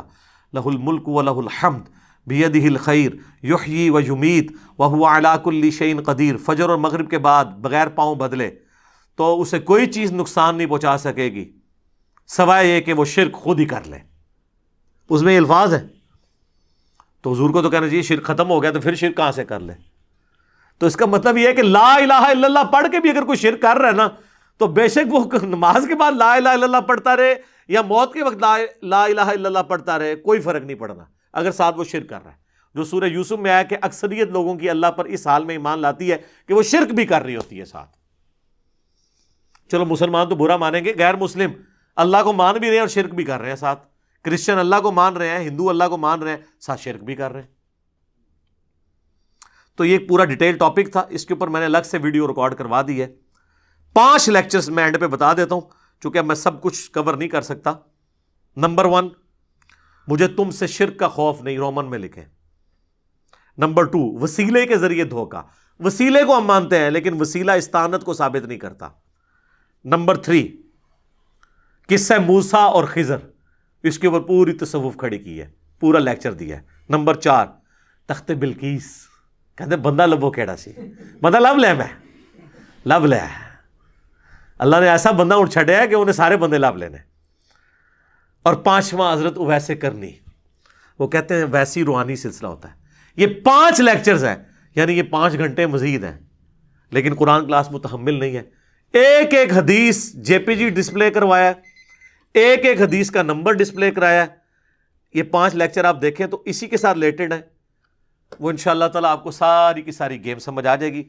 لہ الملک و لہ الحمد بیدہ الخیر یحیی و یمیت وہو علی کل شیء قدیر، فجر اور مغرب کے بعد بغیر پاؤں بدلے تو اسے کوئی چیز نقصان نہیں پہنچا سکے گی سوائے یہ کہ وہ شرک خود ہی کر لے. اس میں یہ الفاظ ہے. تو حضور کو تو کہنا چاہیے شرک ختم ہو گیا تو پھر شرک کہاں سے کر لے. تو اس کا مطلب یہ ہے کہ لا الہ الا اللہ پڑھ کے بھی اگر کوئی شرک کر رہا ہے نا تو بے شک وہ نماز کے بعد لا الہ الا اللہ پڑھتا رہے یا موت کے وقت لا الہ الا اللہ پڑھتا رہے کوئی فرق نہیں پڑنا اگر ساتھ وہ شرک کر رہا ہے. جو سورہ یوسف میں آیا کہ اکثریت لوگوں کی اللہ پر اس حال میں ایمان لاتی ہے کہ وہ شرک بھی کر رہی ہوتی ہے ساتھ. چلو مسلمان تو برا مانیں گے، غیر مسلم اللہ کو مان بھی رہے ہیں اور شرک بھی کر رہے ہیں ساتھ. کرسچن اللہ کو مان رہے ہیں، ہندو اللہ کو مان رہے ہیں، ساتھ شرک بھی کر رہے ہیں. تو یہ ایک پورا ڈیٹیل ٹاپک تھا، اس کے اوپر میں نے الگ سے ویڈیو ریکارڈ کروا دی ہے. 5 لیکچرز میں اینڈ پہ بتا دیتا ہوں چونکہ میں سب کچھ کور نہیں کر سکتا. نمبر 1 مجھے تم سے شرک کا خوف نہیں، رومن میں لکھیں. نمبر 2 وسیلے کے ذریعے دھوکہ، وسیلے کو ہم مانتے ہیں لیکن وسیلہ استعانت کو ثابت نہیں کرتا. نمبر 3 قصہ موسیٰ اور خضر، اس کے اوپر پوری تصوف کھڑی کی ہے، پورا لیکچر دیا ہے. نمبر 4 تخت بلقیس، کہتے بندہ لبو کیڑا سی، بندہ لب لے میں لب لے. اللہ نے ایسا بندہ اٹھ چھڑیا ہے کہ انہیں سارے بندے لب لینے. اور 5واں حضرت اویس کرنی، وہ کہتے ہیں ویسی روحانی سلسلہ ہوتا ہے. یہ 5 لیکچرز ہیں یعنی یہ 5 گھنٹے مزید ہیں لیکن قرآن کلاس متحمل نہیں ہے. ایک ایک حدیث جے پی جی ڈسپلے کروایا ہے، ایک ایک حدیث کا نمبر ڈسپلے کرایا ہے. یہ 5 لیکچر آپ دیکھیں تو اسی کے ساتھ ریلیٹڈ ہیں. وہ انشاءاللہ تعالیٰ آپ کو ساری کی ساری گیم سمجھ آ جائے گی.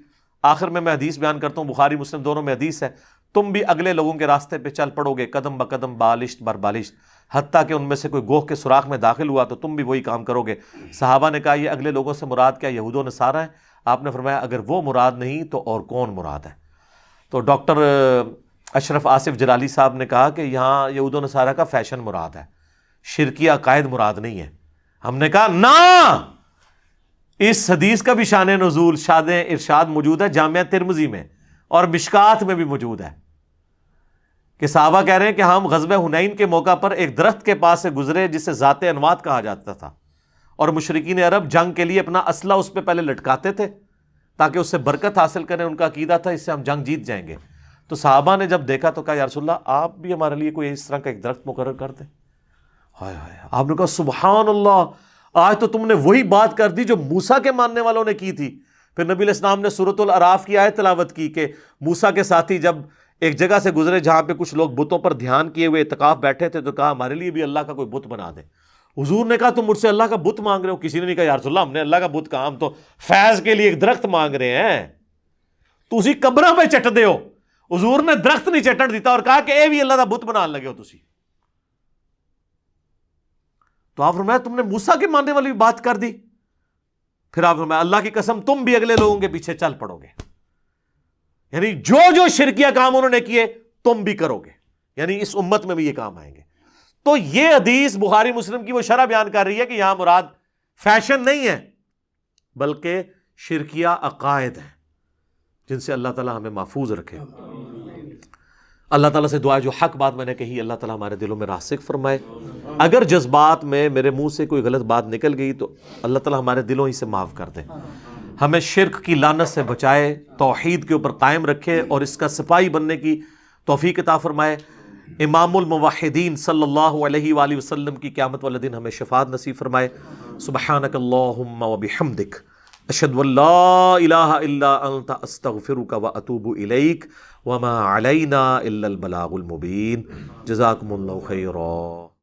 آخر میں حدیث بیان کرتا ہوں، بخاری مسلم دونوں میں حدیث ہے، تم بھی اگلے لوگوں کے راستے پہ چل پڑو گے قدم بقدم بالشت بر بالشت، حتیٰ کہ ان میں سے کوئی گوہ کے سوراخ میں داخل ہوا تو تم بھی وہی کام کرو گے. صحابہ نے کہا یہ اگلے لوگوں سے مراد کیا یہود و نصارہ ہیں؟ آپ نے فرمایا اگر وہ مراد نہیں تو اور کون مراد ہے؟ تو ڈاکٹر اشرف آصف جلالی صاحب نے کہا کہ یہاں یہود و نصارہ کا فیشن مراد ہے، شرکیہ عقائد مراد نہیں ہے. ہم نے کہا نا، اس حدیث کا بھی شان نزول شاد ارشاد موجود ہے جامعہ ترمذی میں اور مشکات میں بھی موجود ہے کہ صحابہ کہہ رہے ہیں کہ ہم غزوہ حنین کے موقع پر ایک درخت کے پاس سے گزرے جسے ذات انوات کہا جاتا تھا، اور مشرکین عرب جنگ کے لیے اپنا اسلحہ اس پہ پہلے لٹکاتے تھے تاکہ اس سے برکت حاصل کریں، ان کا عقیدہ تھا اس سے ہم جنگ جیت جائیں گے۔ تو صحابہ نے جب دیکھا تو کہا یا رسول اللہ آپ بھی ہمارے لیے کوئی اس طرح کا ایک درخت مقرر کر دیں۔ ہائے ہائے، آپ نے کہا سبحان اللہ، آج تو تم نے وہی بات کر دی جو موسیٰ کے ماننے والوں نے کی تھی۔ پھر نبی علیہ السلام نے سورۃ الاعراف کی آیت تلاوت کی کہ موسیٰ کے ساتھی جب ایک جگہ سے گزرے جہاں پہ کچھ لوگ بتوں پر دھیان کیے ہوئے اعتکاف بیٹھے تھے، تو کہا ہمارے لیے بھی اللہ کا کوئی بت بنا دے۔ حضور نے کہا تم مجھ سے اللہ کا بت مانگ رہے ہو؟ کسی نے نہیں کہا یا رسول اللہ ہم نے اللہ کا بت کہا، ہم تو فیض کے لیے ایک درخت مانگ رہے ہیں، تو اسی قبروں پہ چٹ دے ہو۔ حضور نے درخت نہیں چٹن دیتا اور کہا کہ اے بھی اللہ کا بت بنان لگے ہو تسی۔ تو آپ فرمایا تم نے موسیٰ کے ماننے والی بات کر دی۔ پھر آپ فرمایا اللہ کی قسم تم بھی اگلے لوگوں کے پیچھے چل پڑو گے، یعنی جو جو شرکیہ کام انہوں نے کیے تم بھی کرو گے، یعنی اس امت میں بھی یہ کام آئیں گے۔ تو یہ حدیث بخاری مسلم کی وہ شرح بیان کر رہی ہے کہ یہاں مراد فیشن نہیں ہے بلکہ شرکیہ عقائد ہیں جن سے اللہ تعالی ہمیں محفوظ رکھے۔ اللہ تعالیٰ سے دعا جو حق بات میں نے کہی اللہ تعالیٰ ہمارے دلوں میں راسخ فرمائے، اگر جذبات میں میرے منہ سے کوئی غلط بات نکل گئی تو اللہ تعالیٰ ہمارے دلوں ہی سے معاف کر دے، ہمیں شرک کی لعنت سے بچائے، توحید کے اوپر قائم رکھے اور اس کا سپاہی بننے کی توفیق عطا فرمائے۔ امام الموحدین صلی اللہ علیہ وآلہ وسلم کی قیامت والے دن ہمیں شفاعت نصیب فرمائے۔ سبحانک اللہم وبحمدک اشہد ان لا الہ الا انت استغفرک واتوب الیک وما علینا الا البلاغ المبین۔ جزاکم اللہ خیرا۔